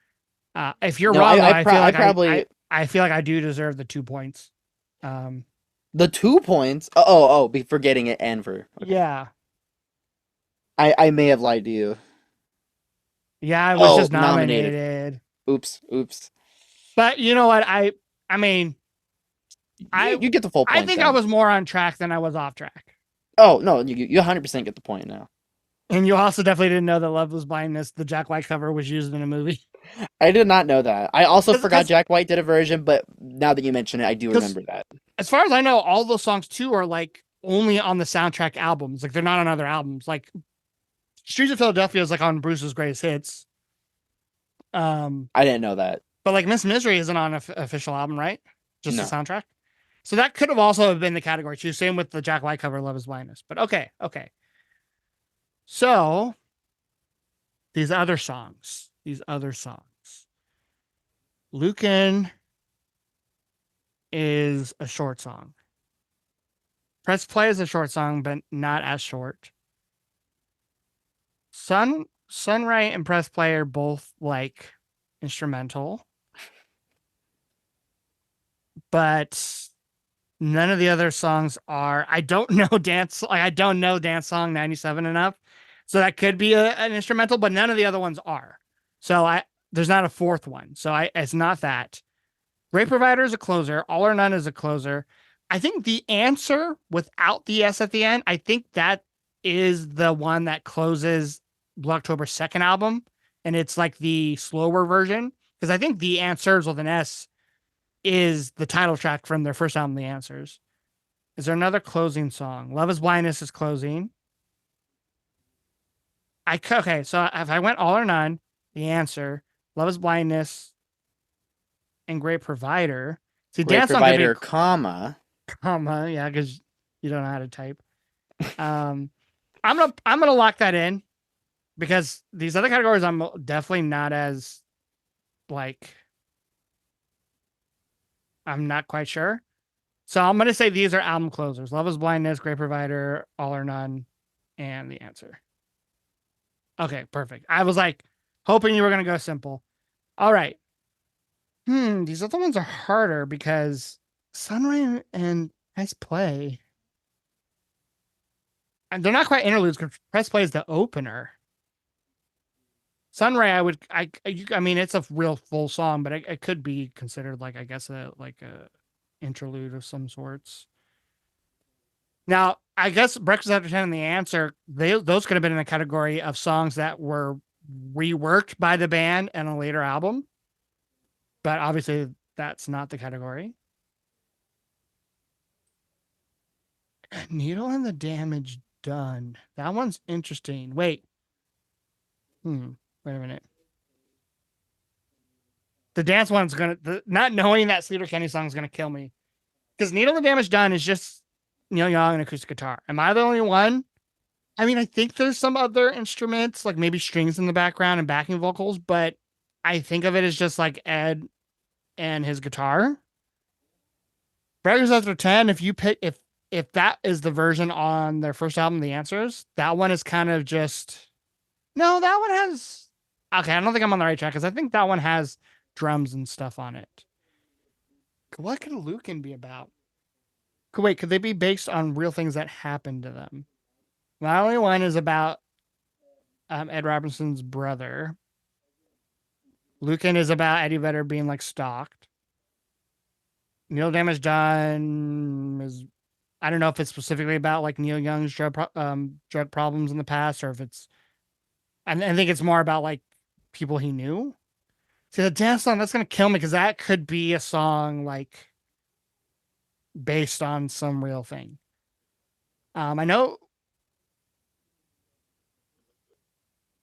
If you're wrong, I feel like I do deserve the 2 points. The 2 points? For getting it and for yeah. I may have lied to you. Yeah, I was just nominated. Oops. But you know what? I mean, you get the full point. I think I was more on track than I was off track. Oh no, you 100% get the point now. And you also definitely didn't know that Love Was Blindness, the Jack White cover, was used in a movie. I did not know that. I also forgot Jack White did a version, but now that you mention it, I do remember that. As far as I know, all those songs too are like only on the soundtrack albums. Like they're not on other albums. Like Streets of Philadelphia is like on Bruce's Greatest Hits. I didn't know that. But like Miss Misery isn't on an official album, right? Just No. the soundtrack. So that could have also been the category too. Same with the Jack White cover, Love Is Blindness. But okay. So these other songs. Lucan is a short song. Press Play is a short song, but not as short. Sunray and Press Play are both like instrumental, but none of the other songs are. I don't know I don't know Dance Song 97 enough. So that could be an instrumental, but none of the other ones are. So there's not a fourth one. So it's not that. Great Provider is a closer. All or None is a closer. I think The Answer without the S at the end, I think that is the one that closes Blue October's second album. And it's like the slower version. Because I think The Answers with an S is the title track from their first album, The Answers. Is there another closing song? Love is Blindness is closing. Okay, so if I went All or None, The Answer, Love is Blindness, and Great Provider. See, Great Dance Song could Provider, be comma. comma, yeah, because you don't know how to type. I'm gonna lock that in because these other categories I'm definitely not as like I'm not quite sure. So I'm gonna say these are album closers: Love is Blindness, Great Provider, All or None, and The Answer. Okay, perfect. I was like hoping you were gonna go simple. All right. These other ones are harder because Sunray and Press Play. And they're not quite interludes because Press Play is the opener. Sunray, I mean, it's a real full song, but it could be considered like, I guess, a interlude of some sorts. Now, I guess Breakfast After 10 and The Answer, those could have been in the category of songs that were reworked by the band in a later album. But obviously, that's not the category. Needle and the Damage Done. That one's interesting. Wait. Wait a minute. The dance one's not knowing that Sleater Kenny song is gonna kill me. Because Needle and the Damage Done is just Neil Young and acoustic guitar. Am I the only one? I mean, I think there's some other instruments, like maybe strings in the background and backing vocals, but I think of it as just like Ed and his guitar. Breakfast After 10, if you pick if that is the version on their first album, The Answers, that one is kind of just no, that one has okay, I don't think I'm on the right track because I think that one has drums and stuff on it. What could Lucan be about? Wait, could they be based on real things that happened to them? My only one is about Ed Robinson's brother. Lucan is about Eddie Vedder being like stalked. Neil Damage Done is I don't know if it's specifically about like Neil Young's drug problems in the past or if it's I think it's more about like people he knew. See, the dance song that's gonna kill me because that could be a song like based on some real thing. I know.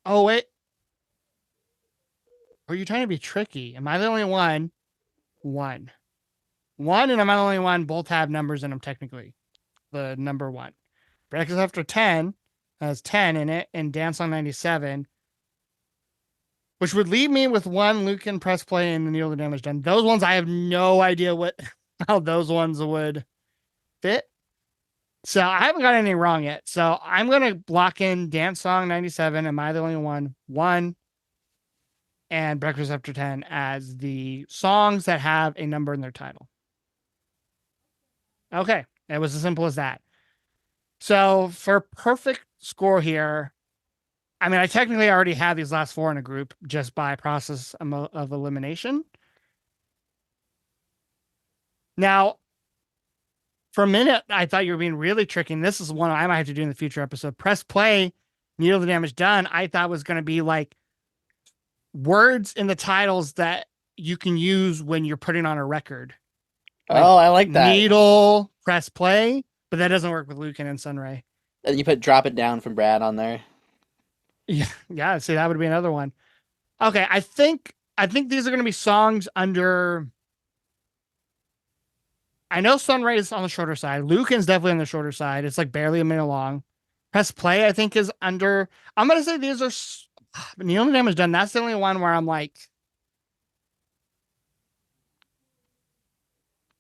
Oh wait, are you trying to be tricky? Am I the only one? One, and am I the only one? Both have numbers in them technically. The number one. Breakfast After 10 has 10 in it, and Dance on 97, which would leave me with one Lucan Press Play and the Neil the Damage Done. Those ones I have no idea how those ones would fit. So I haven't got any wrong yet. So I'm gonna block in Dance Song 97. Am I the only one? One. And Breakfast After 10 as the songs that have a number in their title. Okay. It was as simple as that. So for perfect score here, I mean, I technically already have these last four in a group just by process of elimination. Now, for a minute, I thought you were being really tricky. And this is one I might have to do in the future episode. Press Play, Needle the Damage Done. I thought was going to be like words in the titles that you can use when you're putting on a record. Like I like that. Needle, Press Play, but that doesn't work with Lucan and Sunray. And you put Drop It Down from Brad on there. Yeah. See, that would be another one. Okay, I think these are going to be songs under. I know Sunray is on the shorter side. Lucan's definitely on the shorter side. It's like barely a minute long. Press Play, I think, is under. I'm going to say these are. Neil and Damage Done. That's the only one where I'm like.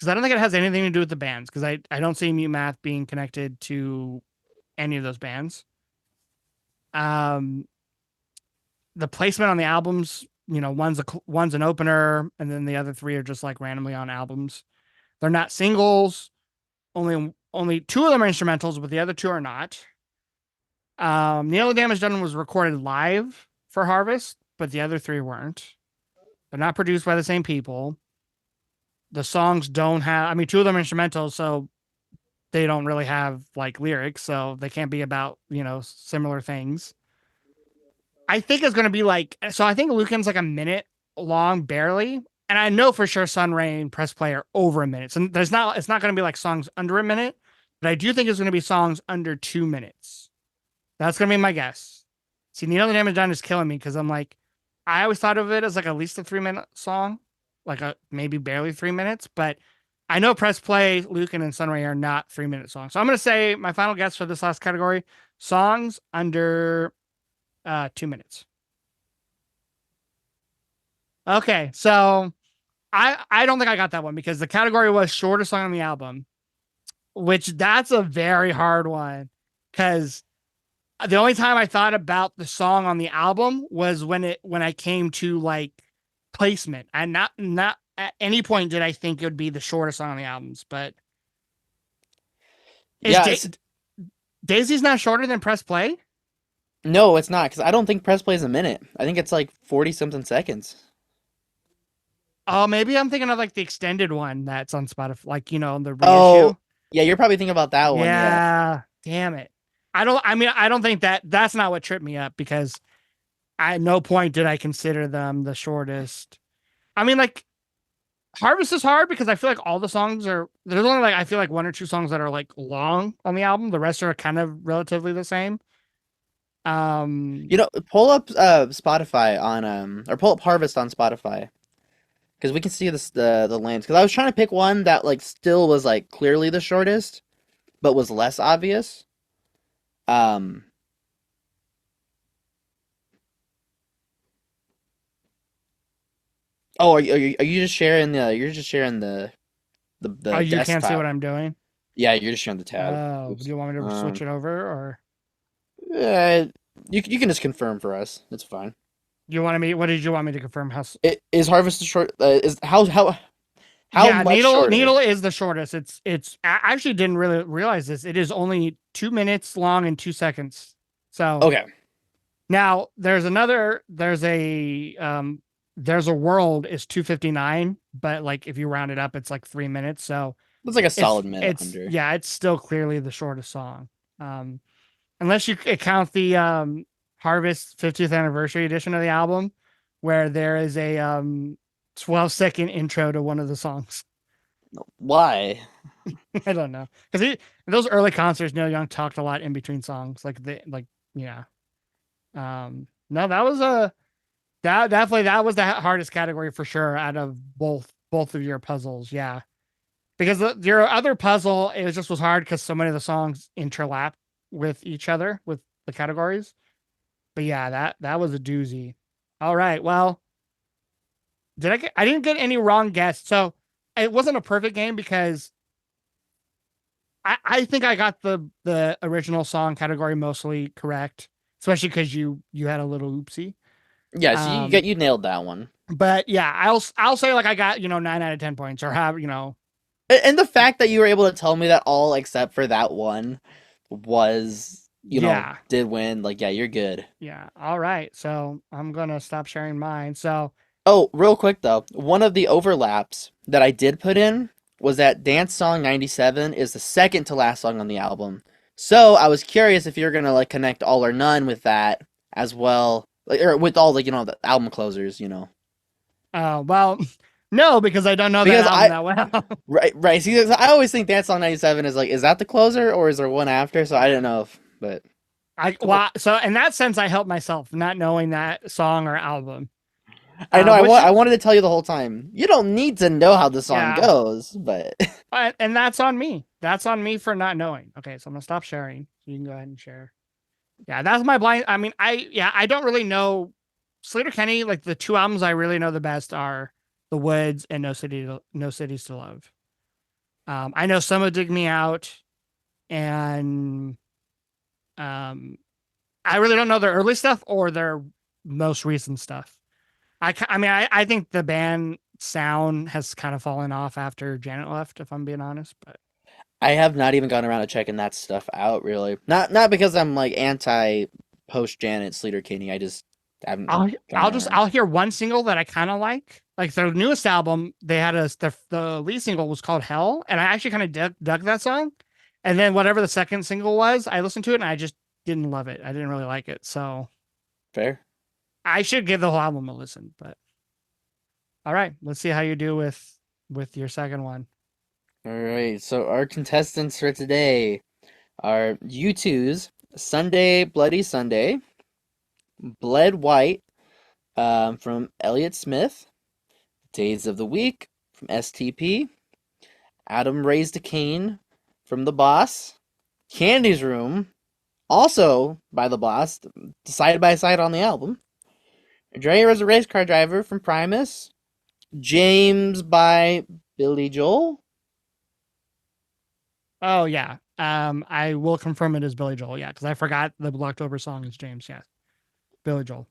because I don't think it has anything to do with the bands. Because I don't see Mute Math being connected to any of those bands. The placement on the albums, one's an opener, and then the other three are just like randomly on albums. They're not singles. Only two of them are instrumentals, but the other two are not. Nearly Damage Done was recorded live for Harvest, but the other three weren't. They're not produced by the same people. The songs don't have, I mean, two of them are instrumentals, so they don't really have like lyrics, so they can't be about, similar things. I think it's going to be like, so I think Lucan's like a minute long, barely. And I know for sure Sun Ray and Press Play are over a minute. So it's not going to be like songs under a minute, but I do think it's going to be songs under 2 minutes. That's going to be my guess. See, Needle the Damage Done is killing me because I'm like, I always thought of it as like at least a 3-minute song, like maybe barely 3 minutes, but I know Press Play, Lucan, and Sun Ray are not 3-minute songs. So I'm going to say my final guess for this last category, songs under 2 minutes. Okay, so I don't think I got that one because the category was shortest song on the album, which that's a very hard one because the only time I thought about the song on the album was when I came to like placement, and not at any point did I think it would be the shortest song on the albums. But Daisy's not shorter than Press Play? No, it's not, because I don't think Press Play is a minute. I think it's like 40 something seconds. Oh, maybe I'm thinking of like the extended one that's on Spotify, like the reissue. Oh, yeah, you're probably thinking about that one. Yeah, damn it. I don't think that's not what tripped me up because at no point did I consider them the shortest. I mean, like Harvest is hard because I feel like all the songs there's only like I feel like one or two songs that are like long on the album. The rest are kind of relatively the same. Pull up Spotify on or pull up Harvest on Spotify. Because we can see the length. Because I was trying to pick one that like still was like clearly the shortest, but was less obvious. Oh, are you just sharing you're just sharing the Oh, you desktop. can't see what I'm doing? Yeah, you're just sharing the tab. Oh, do you want me to switch it over or? You can just confirm for us. It's fine. What did you want me to confirm? Is Harvest the short? Is how yeah, much shorter? Needle is the shortest. I actually didn't really realize this. It is only 2 minutes long and 2 seconds. So okay. Now there's a world is 2:59, but like if you round it up, it's like 3 minutes. So it's like a solid minute. It's still clearly the shortest song. Unless you count the Harvest 50th anniversary edition of the album, where there is a 12-second intro to one of the songs. Why? I don't know. Because those early concerts, Neil Young talked a lot in between songs. Yeah. No, that was that was the hardest category for sure out of both of your puzzles. Yeah. Because your other puzzle, it was hard because so many of the songs interlap with each other with the categories. But yeah, that was a doozy. All right. Well, I didn't get any wrong guesses. So it wasn't a perfect game because I think I got the original song category mostly correct, especially because you had a little oopsie. Yeah, so you nailed that one. But yeah, I'll say like I got 9 out of 10 points or have. And the fact that you were able to tell me that all except for that one was did win, like, yeah, you're good. Yeah. All right. So I'm gonna stop sharing mine. So real quick though, one of the overlaps that I did put in was that Dance Song 97 is the second to last song on the album. So I was curious if you're gonna like connect All or None with that as well, like, or with all the album closers. Well, no, because I don't know that album that well. Right. See, I always think Dance Song 97 is like, is that the closer or is there one after? So I didn't know but so in that sense, I helped myself not knowing that song or album. I know. I wanted to tell you the whole time. You don't need to know how the song goes, but and that's on me. That's on me for not knowing. Okay, so I'm gonna stop sharing. You can go ahead and share. Yeah, that's my blind. I mean, I don't really know Sleater-Kinney. Like the two albums I really know the best are The Woods and No Cities to Love. I know some of Dig Me Out, and um, I really don't know their early stuff or their most recent stuff. I mean, I think the band sound has kind of fallen off after Janet left, if I'm being honest. But I have not even gone around to checking that stuff out, really. Not because I'm like anti post Janet Sleater Kinney. I just haven't gone around. I'll hear one single that I kind of like. Like their newest album, they had the lead single was called Hell, and I actually kind of dug that song. And then whatever the second single was, I listened to it and I just didn't love it. I didn't really like it. So Fair. I should give the whole album a listen. But all right, let's see how you do with your second one. All right. So our contestants for today are U2's Sunday Bloody Sunday, Bled White from Elliott Smith, Days of the Week from STP, Adam Raised a Cane from The Boss, Candy's Room, also by The Boss, side by side on the album, Dre was a Race Car Driver from Primus, James by Billy Joel. Oh yeah. I will confirm it is Billy Joel. Yeah, because I forgot the October song is James. Yeah, Billy Joel.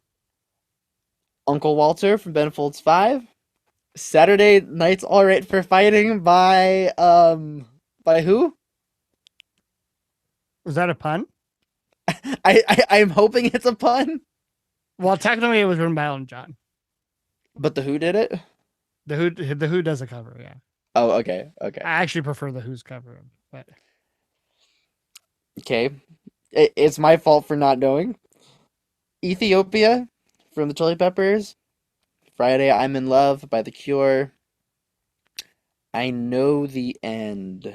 Uncle Walter from Ben Folds 5, Saturday Night's Alright for Fighting by who? Was that a pun? I'm hoping it's a pun, Well, technically, it was written by Elton John. but the Who did it? The Who does a cover. Yeah, Oh, okay, okay, I actually prefer the Who's cover, but okay. It's my fault for not knowing. Ethiopia from the Chili Peppers, Friday I'm in Love by The Cure, I Know the End.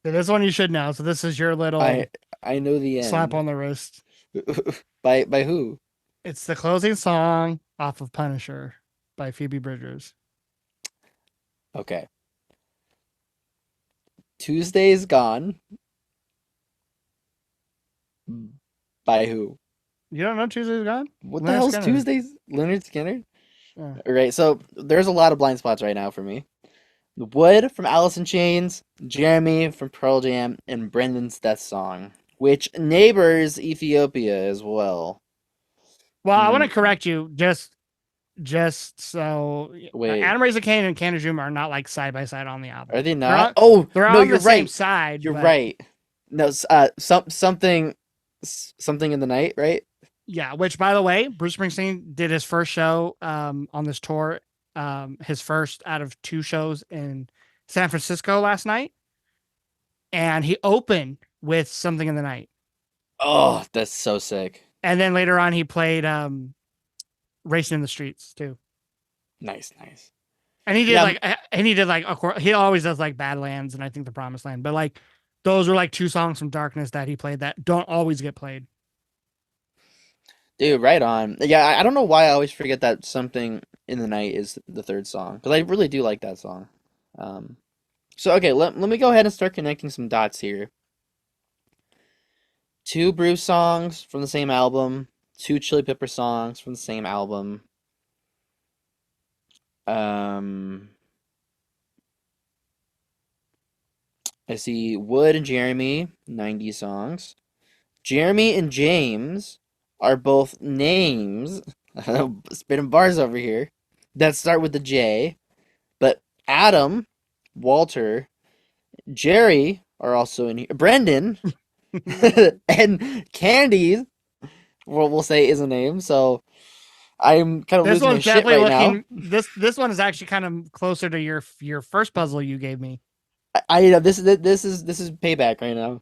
so this one you should know. So this is your little I know the slap end. on the wrist. By who? It's the closing song off of Punisher by Phoebe Bridgers. Okay. Tuesday's Gone by who? You don't know Tuesday's Gone? What the Leonard hell's Skinner. Tuesday's? Leonard Skinner? Yeah. All right, so there's a lot of blind spots right now for me. Wood from Alice in Chains, Jeremy from Pearl Jam, and Brendan's Death Song, which neighbors Ethiopia as well. Well, I want Hmm. to correct you just so Wait, Adam Raise a Cane and Candace Zoom are not like side by side on the album. are they They're not? on, Oh, they're no, on you're the same right. side. You're but right. No, something in the night, right? Yeah, which by the way, Bruce Springsteen did his first show on this tour, his first out of two shows in San Francisco last night, and he opened with Something in the Night. Oh, that's so sick. And then later on he played Racing in the Streets too. Nice, nice. And he did Yeah, of course he always does like Badlands and I think The Promised Land, but like those were like two songs from Darkness that he played that don't always get played. dude, right on. Yeah, I don't know why I always forget that Something in the Night is the third song, because I really do like that song. Um, so okay, let me go ahead and start connecting some dots here. Two Bruce songs from the same album, two Chili Pepper songs from the same album. Um, I see Wood and Jeremy, 90 songs. Jeremy and James are both names, spitting bars over here, that start with the J, but Adam, Walter, Jerry are also in here. Brendan and Candy, we'll say is a name. So I'm kind of This losing my one's shit definitely right now. looking this one is actually kind of closer to your first puzzle you gave me. I this is payback right now.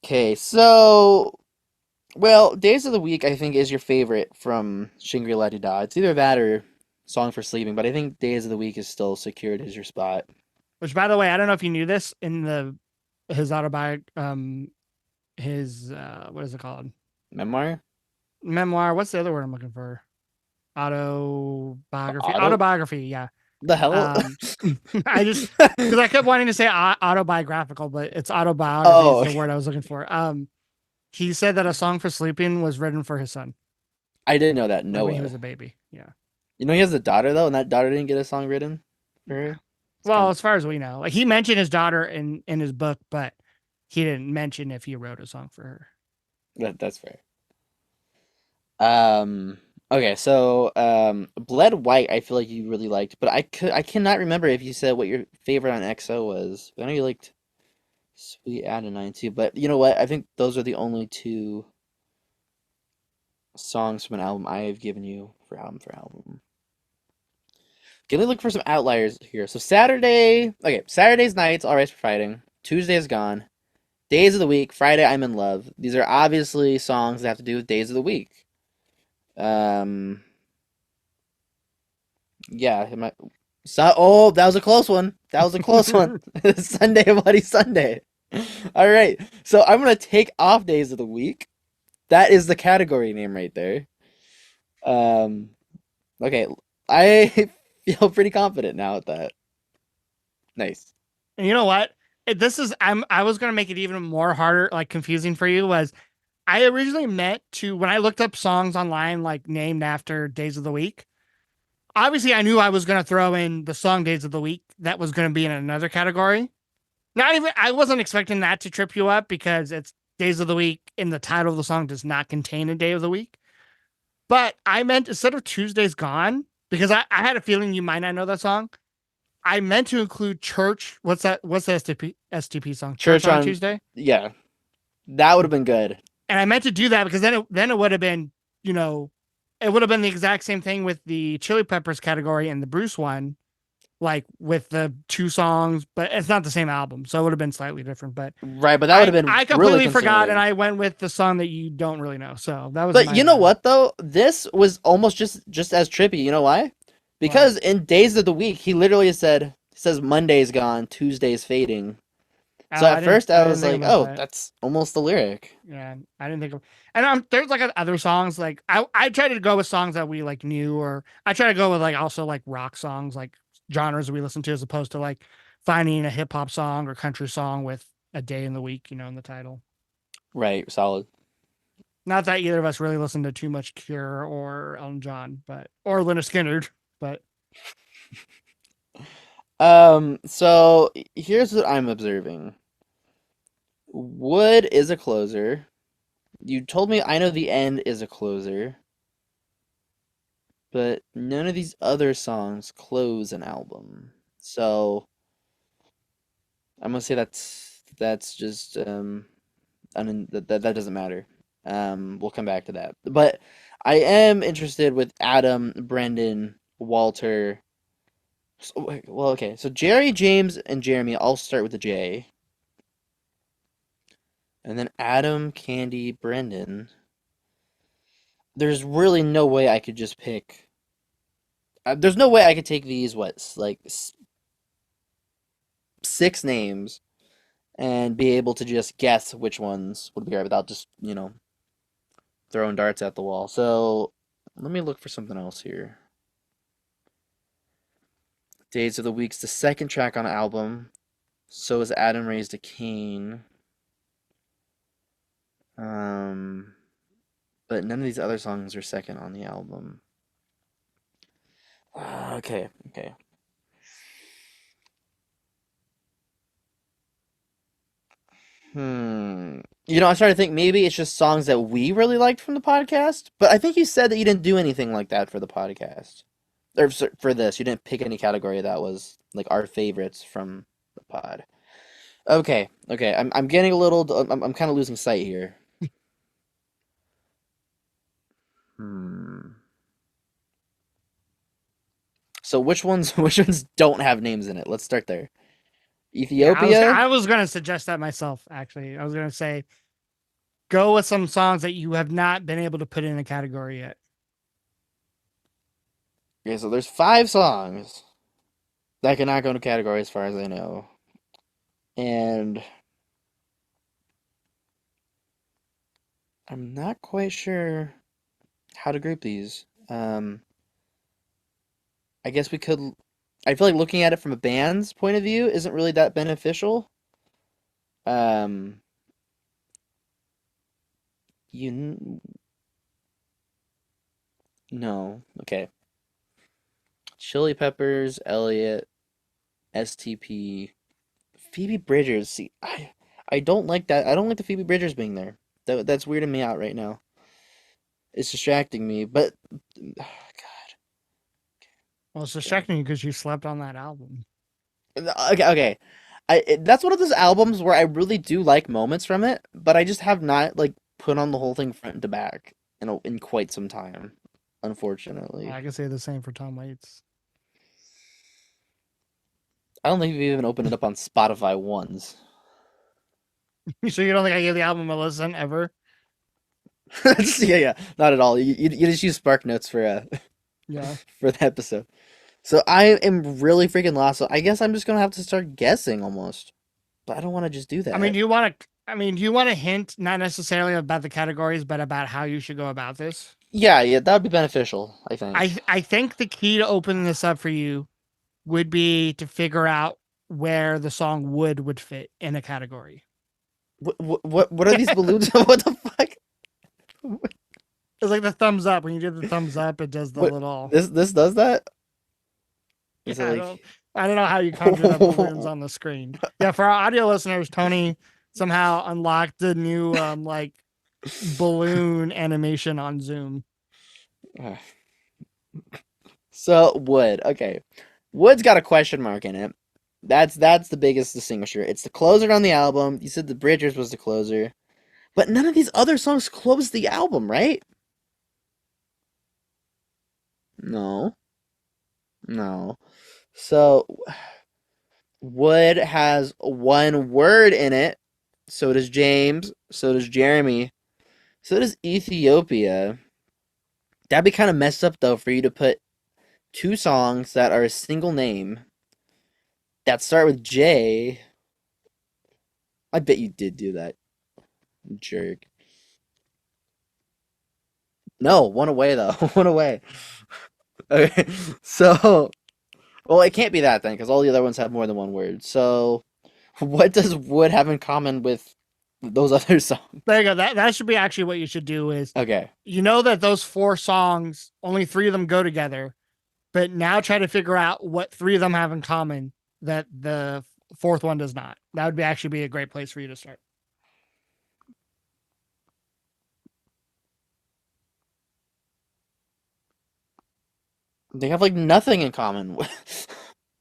Okay, so well, Days of the Week I think is your favorite from Shangri-La Da. It's either that or Song for Sleeping, but I think Days of the Week is still secured as your spot. Which by the way, I don't know if you knew this in his his what is it called? Memoir? Memoir. What's the other word I'm looking for? Autobiography. Auto? Autobiography, yeah. The hell? Um I just because I kept wanting to say autobiographical, but it's autobiography Oh, is the word I was looking for. He said that A Song for Sleeping was written for his son, I didn't know that. like No when he way. was a baby. Yeah. You know he has a daughter though, and that daughter didn't get a song written for Yeah. her. It's kind Well, of as far as we know, like he mentioned his daughter in his book, but he didn't mention if he wrote a song for her. that's fair. Um, okay, so Bled White, I feel like you really liked, but I cannot remember if you said what your favorite on XO was. I know you liked Sweet Adenine too, but you know what? I think those are the only two songs from an album I have given you for album. Okay, let me look for some outliers here. So Saturday's nights, All Right for Fighting. Tuesday is Gone. Days of the Week, Friday, I'm in Love. These are obviously songs that have to do with days of the week. Um, yeah, oh, that was a close one. That was a close one. Sunday, Bloody Sunday. All right, so I'm gonna take off days of the week. That is the category name right there. Um, okay, I feel pretty confident now with that. Nice. And you know what? This is I was gonna make it even more harder, like confusing for you. Was I originally meant to when I looked up songs online like named after days of the week. Obviously, I knew I was gonna throw in the song days of the week. That was gonna be in another category. Not even I wasn't expecting that to trip you up because it's days of the week and the title of the song does not contain a day of the week. But I meant instead of Tuesday's Gone, because I had a feeling you might not know that song. I meant to include Church. What's that? What's the STP song? Church Church on a on, Tuesday. yeah, that would have been good. And I meant to do that because then it would have been, you know, it would have been the exact same thing with the Chili Peppers category and the Bruce one, like with the two songs, but it's not the same album, so it would have been slightly different. But Right, but that would I have been I really completely forgot, and concerning. I went with the song that you don't really know. So that was But my you know bad. what though? This was almost just as trippy. You know why? Why? Because in days of the week, he literally says Monday's gone, Tuesday's fading. Oh, So at first I I didn't was think like, about oh, that. that's almost the lyric. Yeah, I didn't think of. And there's like other songs like I try to go with songs that we like knew, or I try to go with like also like rock songs, like genres we listen to, as opposed to like finding a hip hop song or country song with a day in the week, in the title. Right, solid. Not that either of us really listen to too much Cure or Elton John, but or Leonard Skinner, but So here's what I'm observing. Wood is a closer. You told me I know the end is a closer, but none of these other songs close an album. So I'm gonna say that's just that doesn't matter. We'll come back to that. But I am interested with Adam, Brendan, Walter. Well, okay. So Jerry, James, and Jeremy. I'll start with the J, and then Adam, Candy, Brendan. There's really no way I could just pick. There's no way I could take these like six names and be able to just guess which ones would be right without just throwing darts at the wall. So let me look for something else here. Days of the Week's the second track on the album. So is Adam Raised a Cain. Um, but none of these other songs are second on the album. Okay. I started to think maybe it's just songs that we really liked from the podcast. But I think you said that you didn't do anything like that for the podcast. Or for this, you didn't pick any category that was like our favorites from the pod. Okay. I'm getting a little. I'm kind of losing sight here. Hmm. So which ones which ones don't have names in it? Let's start there. yeah, Ethiopia. I was gonna suggest that myself. Actually, I was gonna say go with some songs that you have not been able to put in a category yet. Okay, so there's five songs that cannot go into category as far as I know. And I'm not quite sure how to group these. I guess we could. I feel like looking at it from a band's point of view isn't really that beneficial. Um, you no, okay. Chili Peppers, Elliot, STP, Phoebe Bridgers. See, I don't like that. I don't like the Phoebe Bridgers being there. That's weirding me out right now. It's distracting me, but Well, it's distracting you because you slept on that album. okay. That's one of those albums where I really do like moments from it, but I just have not like put on the whole thing front to back in quite some time, unfortunately. I can say the same for Tom Waits. I don't think we've even opened it up on Spotify once. So you don't think I gave the album a listen ever? Yeah, not at all. You just use Spark Notes for Yeah. for the episode. So I am really freaking lost. So I guess I'm just gonna have to start guessing almost. But I don't want to just do I mean, that. do you want to? I mean, do you want a hint, not necessarily about the categories, but about how you should go about this? Yeah, that would be beneficial, I think. I think the key to opening this up for you would be to figure out where the song would fit in a category. What are these balloons? What the fuck? It's like the thumbs up. When you do the thumbs up, it does the What little. this does that? Yeah, Is it like I don't know how you conjured up balloons on the screen. Yeah, for our audio listeners, Tony somehow unlocked the new like balloon animation on Zoom. So Wood, okay. Wood's got a question mark in it. That's the biggest distinguisher. It's the closer on the album. You said the Bridgers was the closer. But none of these other songs close the album, right? No. No. So Wood has one word in it. So does James. So does Jeremy. So does Ethiopia. That'd be kind of messed up though for you to put two songs that are a single name that start with J. I bet you did do that, jerk. No, one away though. One away. Okay. So, well, it can't be that then, because all the other ones have more than one word. So, what does Wood have in common with those other songs? There you go. That should be actually what you should do is Okay. you know that those four songs, only three of them go together, but now try to figure out what three of them have in common that the fourth one does not. That would be actually be a great place for you to start. They have like nothing in common.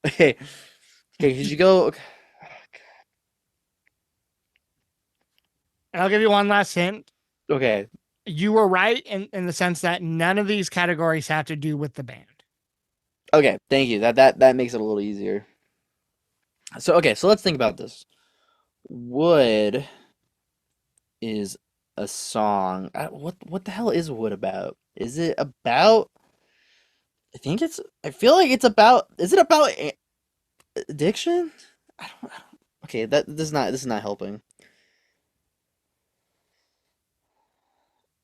Okay. Okay, could you go? Okay. And I'll give you one last hint. Okay. You were right in the sense that none of these categories have to do with the band. Okay, thank you. That makes it a little easier. So okay, so let's think about this. Wood is a song. What the hell is Wood about? Is it about? I think it's. I feel like it's about. Is it about addiction? I don't. Okay, this is not helping.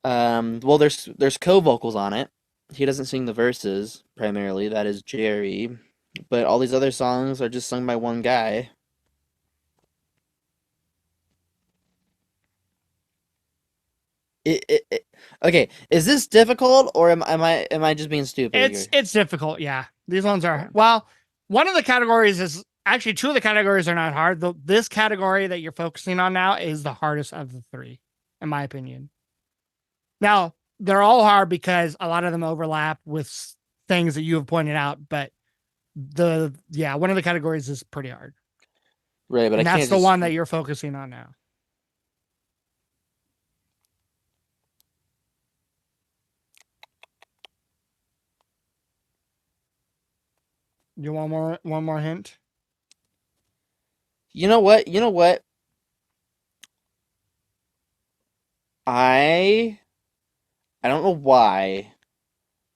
Well, there's co-vocals on it. He doesn't sing the verses primarily. That is Jerry, but all these other songs are just sung by one guy. Okay, is this difficult or am I just being stupid here? It's difficult. Yeah, these ones are well. One of the categories is actually two of the categories are not hard. This category that you're focusing on now is the hardest of the three, in my opinion. Now they're all hard because a lot of them overlap with things that you have pointed out, but one of the categories is pretty hard, Right, but I and that's can't the just. one that you're focusing on now. You want one more hint? You know what? You know what? I I don't know why,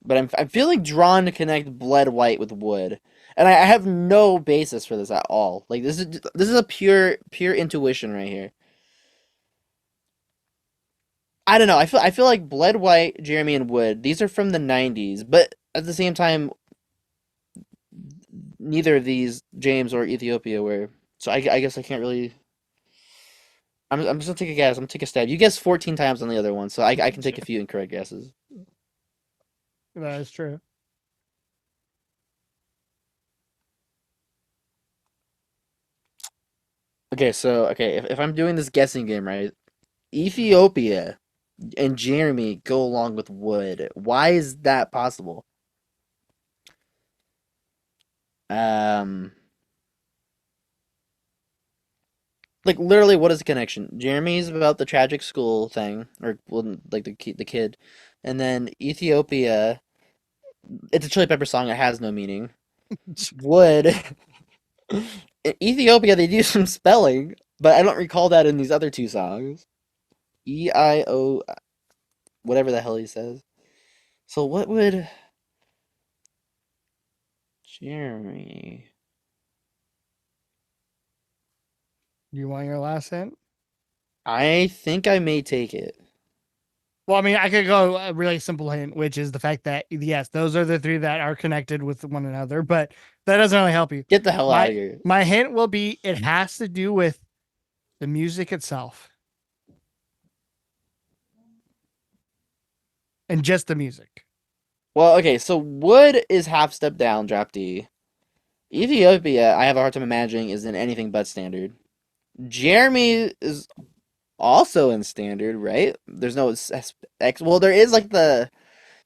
but I'm feeling drawn to connect Blood White with Wood, and I have no basis for this at all. Like this is a pure intuition right here. I don't know. I feel like Blood White, Jeremy, and Wood. These are from the '90s, but at the same time, neither of these James or Ethiopia were. So I guess I can't really. I'm just gonna take a guess. I'm gonna take a stab. You guessed 14 times on the other one, so I can take a few incorrect guesses. That is true. Okay, if I'm doing this guessing game right, Ethiopia and Jeremy go along with wood. Why is that possible? Um, like literally, what is the connection? Jeremy's about the tragic school thing, or well, like the kid, and then Ethiopia. It's a Chili Pepper song. It has no meaning. Wood. In Ethiopia, they do some spelling, but I don't recall that in these other two songs. E-I-O, whatever the hell he says. So what would Jeremy? You want your last hint? I think I may take it. Well, I mean, I could go a really simple hint, which is the fact that yes, those are the three that are connected with one another, but that doesn't really help you. Get the hell out My of here. my hint will be it has to do with the music itself and just the music. Well, okay, so Wood is half step down, drop D. Ethiopia, I have a hard time imagining is in anything but standard. Jeremy is also in standard, right? There's no X. Well, there is like the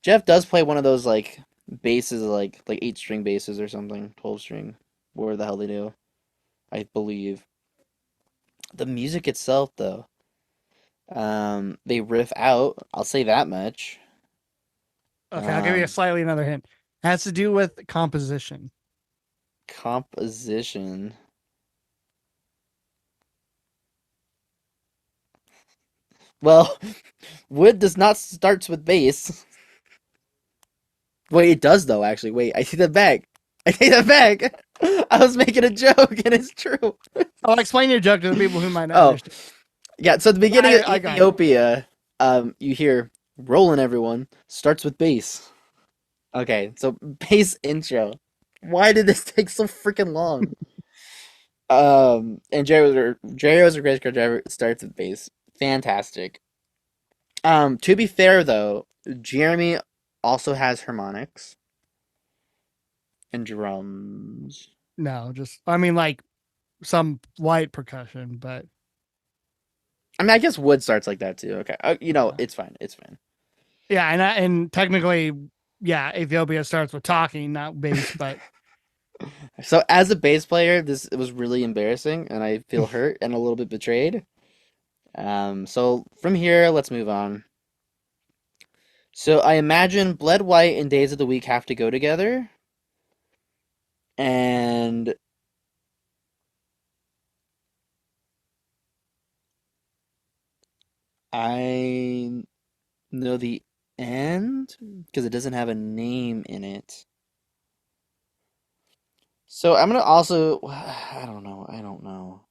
Jeff does play one of those like basses, like 8 string basses or something, 12 string, whatever the hell they do. I believe the music itself, though, they riff out. I'll say that much. Okay, I'll give you a Um, slightly another hint. It has to do with composition. composition. Well, wood does not starts with bass. Wait, it does though. Actually, wait, I take that back. I take that back. I was making a joke, and it's true. I'll explain your joke to the people who might not Oh, understand. yeah. So at the beginning of I got it. Ethiopia, you hear "Rolling Everyone" starts with bass. Okay, so bass intro. Why did this take so freaking long? And Jerry was a great car driver. Starts with bass. Fantastic. To be fair though, Jeremy also has harmonics and drums. No, just I mean like some light percussion, but I mean, I guess wood starts like that too. Okay, yeah, it's fine. It's fine. yeah, and technically, yeah, Ethiopia starts with talking, not bass, but So as a bass player, this it was really embarrassing, and I feel hurt and a little bit betrayed. So from here, let's move on. So I imagine Bled White and Days of the Week have to go together, and I know the end because it doesn't have a name in it. So I'm gonna also, I don't know, I don't know.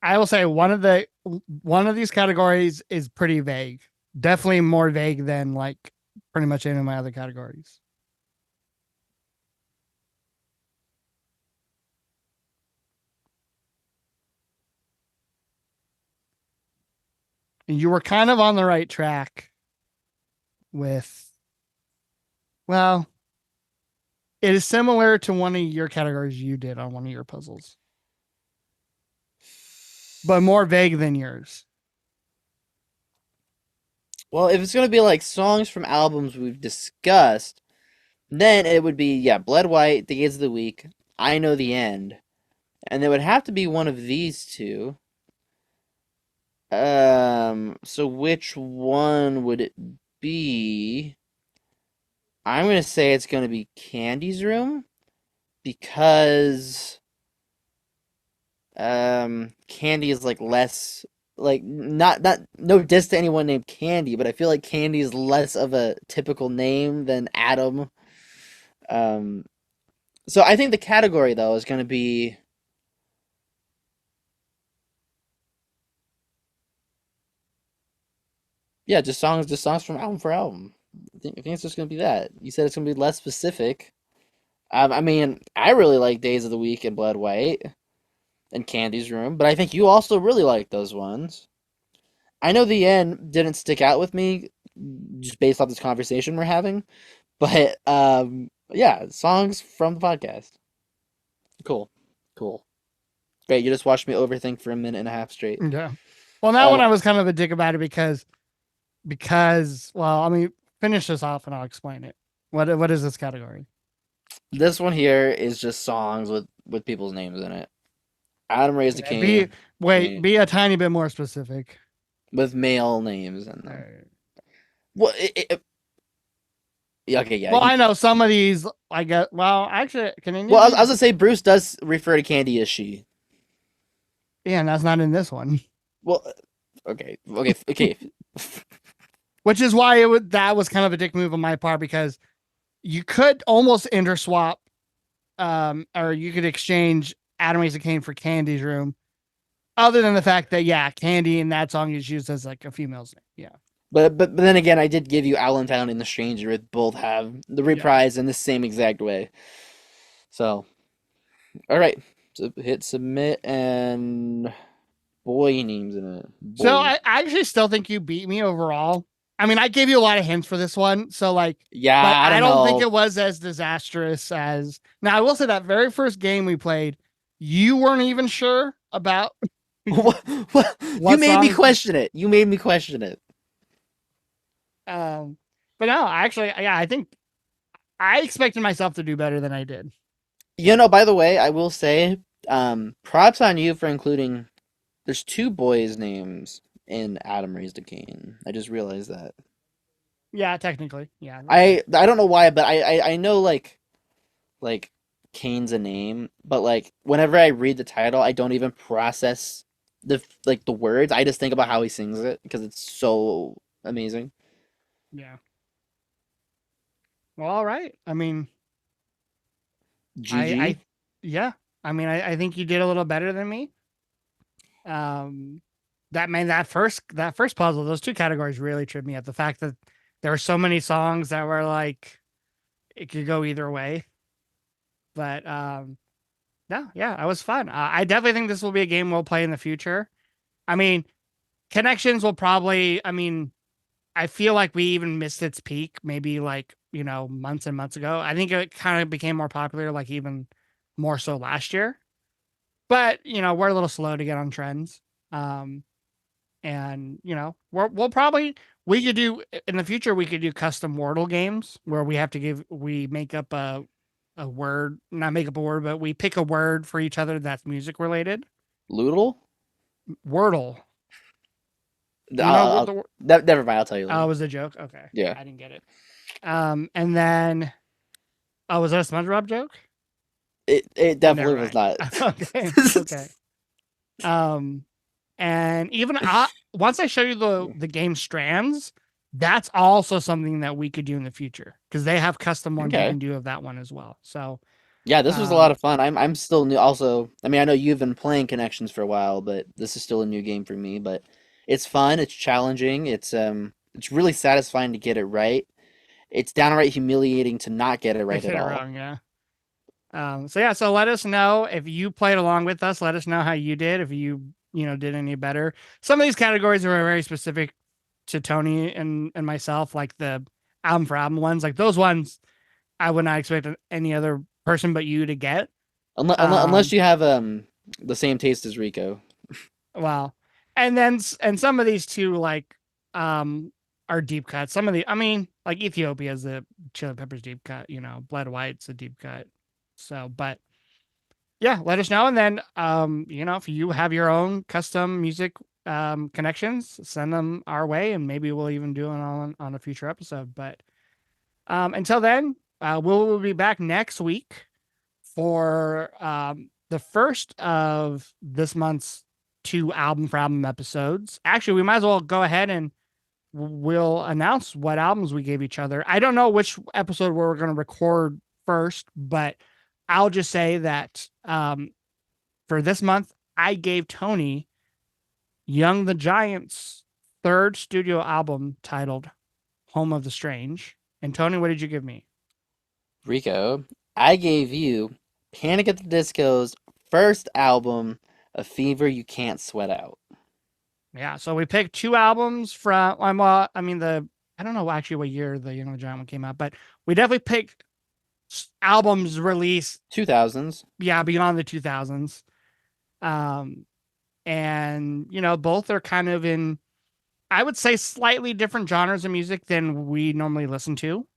I will say one of these categories is pretty vague. Definitely more vague than like pretty much any of my other categories. And you were kind of on the right track with well, it is similar to one of your categories you did on one of your puzzles, but more vague than yours. Well, if it's gonna be like songs from albums we've discussed, then it would be yeah, Bled White, The Days of the Week, I Know the End, and it would have to be one of these two. So which one would it be? I'm gonna say it's gonna be Candy's Room because Candy is like less like not no diss to anyone named Candy, but I feel like Candy is less of a typical name than Adam. Um, so I think the category though is gonna be yeah, just songs from album for album. I think it's just gonna be that. You said it's gonna be less specific. I mean, I really like Days of the Week and Blood White and Candy's Room, but I think you also really like those ones. I know the end didn't stick out with me just based off this conversation we're having, but yeah, songs from the podcast. Cool. Cool. Great. You just watched me overthink for a minute and a half straight. Yeah. Well, that one Um, I was kind of a dick about it because well, I mean, finish this off and I'll explain it. What is this category? this one here is just songs with people's names in it. Adam raised a Okay, be Cain, wait, Cain be a tiny bit more specific. with male names in All them. right. Well, yeah, okay, yeah. Well, I know some of these. I get. Well, actually, can any Well, of I was these? gonna say Bruce does refer to Candy as she. Yeah, and that's not in this one. Well, okay. Which is why that was kind of a dick move on my part because you could almost interswap, or you could exchange Adam Raised Cain for Candy's Room. Other than the fact that yeah, Candy in that song is used as like a female's name. Yeah. But then again, I did give you Allentown and The Stranger. It both have the Yeah. reprise in the same exact way. So, all right, so hit submit and boy names in it. So Boy, I actually still think you beat me overall. I mean, I gave you a lot of hints for this one, so like, yeah, but I I don't don't think know. it was as disastrous as. Now, I will say that very first game we played, you weren't even sure about What? You what made me songs. question it. You made me question it. Um, but no, actually, yeah, I think I expected myself to do better than I did. You know, by the way, I will say, props on you for including. There's two boys' names in Adam Raised a Cain. I just realized that. Yeah, technically, yeah. I don't know why, but I know like Cain's a name, but like whenever I read the title, I don't even process the words. I just think about how he sings it because it's so amazing. Yeah. Well, all right. I mean, I GG. yeah. I mean, I think you did a little better than me. Um, that first puzzle, those two categories really tripped me up. The fact that there were so many songs that were like it could go either way. But no, yeah, that was fun. I definitely think this will be a game we'll play in the future. I mean, connections will probably. I mean, I feel like we even missed its peak, maybe like months and months ago. I think it kind of became more popular, like even more so last year. But we're a little slow to get on trends. Um, and we'll probably we could do in the future we could do custom Wordle games where we make up a word, not make up a word, but we pick a word for each other that's music related. Loodle? Wordle. You know what I'll, the never mind. I'll tell you oh, later. was a joke? Okay. Yeah. I didn't get it. And then oh, was that a SpongeBob joke? It Oh, definitely never was mind. not. Okay. Okay. Um and even once I show you the game strands, that's also something that we could do in the future because they have custom ones you Okay. can do of that one as well. So, Yeah, this was a lot um, of fun. I'm still new. Also, I mean, I know you've been playing Connections for a while, but this is still a new game for me. But it's fun. It's challenging. It's really satisfying to get it right. It's downright humiliating to not get it I right get at it all. wrong, yeah. So yeah, so let us know if you played along with us. Let us know how you did. If you did any better. Some of these categories are very specific to Tony and myself, like the album for album ones. Like those ones, I would not expect any other person but you to get. Unless Um, you have the same taste as Rico. Well, and some of these too, like, um, are deep cuts. Some of the, I mean, like Ethiopia is the Chili Peppers deep cut. Blood White's a deep cut. So, but yeah, let us know, and then if you have your own custom music connections, send them our way, and maybe we'll even do it on a future episode. But until then, we'll be back next week for the first of this month's two album for album episodes. Actually, we might as well go ahead and we'll announce what albums we gave each other. I don't know which episode we're going to record first, but I'll just say that for this month, I gave Tony Young the Giant's third studio album titled Home of the Strange. And Tony, what did you give me? Rico, I gave you Panic at the Disco's first album, A Fever You Can't Sweat Out. Yeah, so we picked two albums from. I mean, I don't know actually what year the Young the Giant one came out, but we definitely picked albums released, 2000s. yeah, beyond the 2000s. Um, and both are kind of in, I would say, slightly different genres of music than we normally listen to.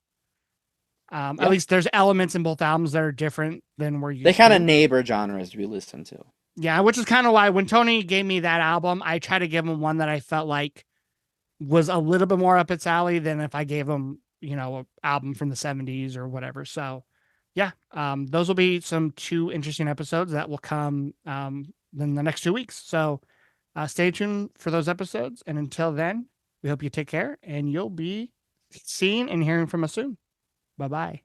At Yeah. least there's elements in both albums that are different than we're They used kind of to. neighbor genres we listen to. Yeah, which is kind of why when Tony gave me that album, I tried to give him one that I felt like was a little bit more up its alley than if I gave him, an album from the 70s or whatever. So, yeah, those will be some two interesting episodes that will come in the next 2 weeks. So, stay tuned for those episodes. And until then, we hope you take care and you'll be seeing and hearing from us soon. Bye bye.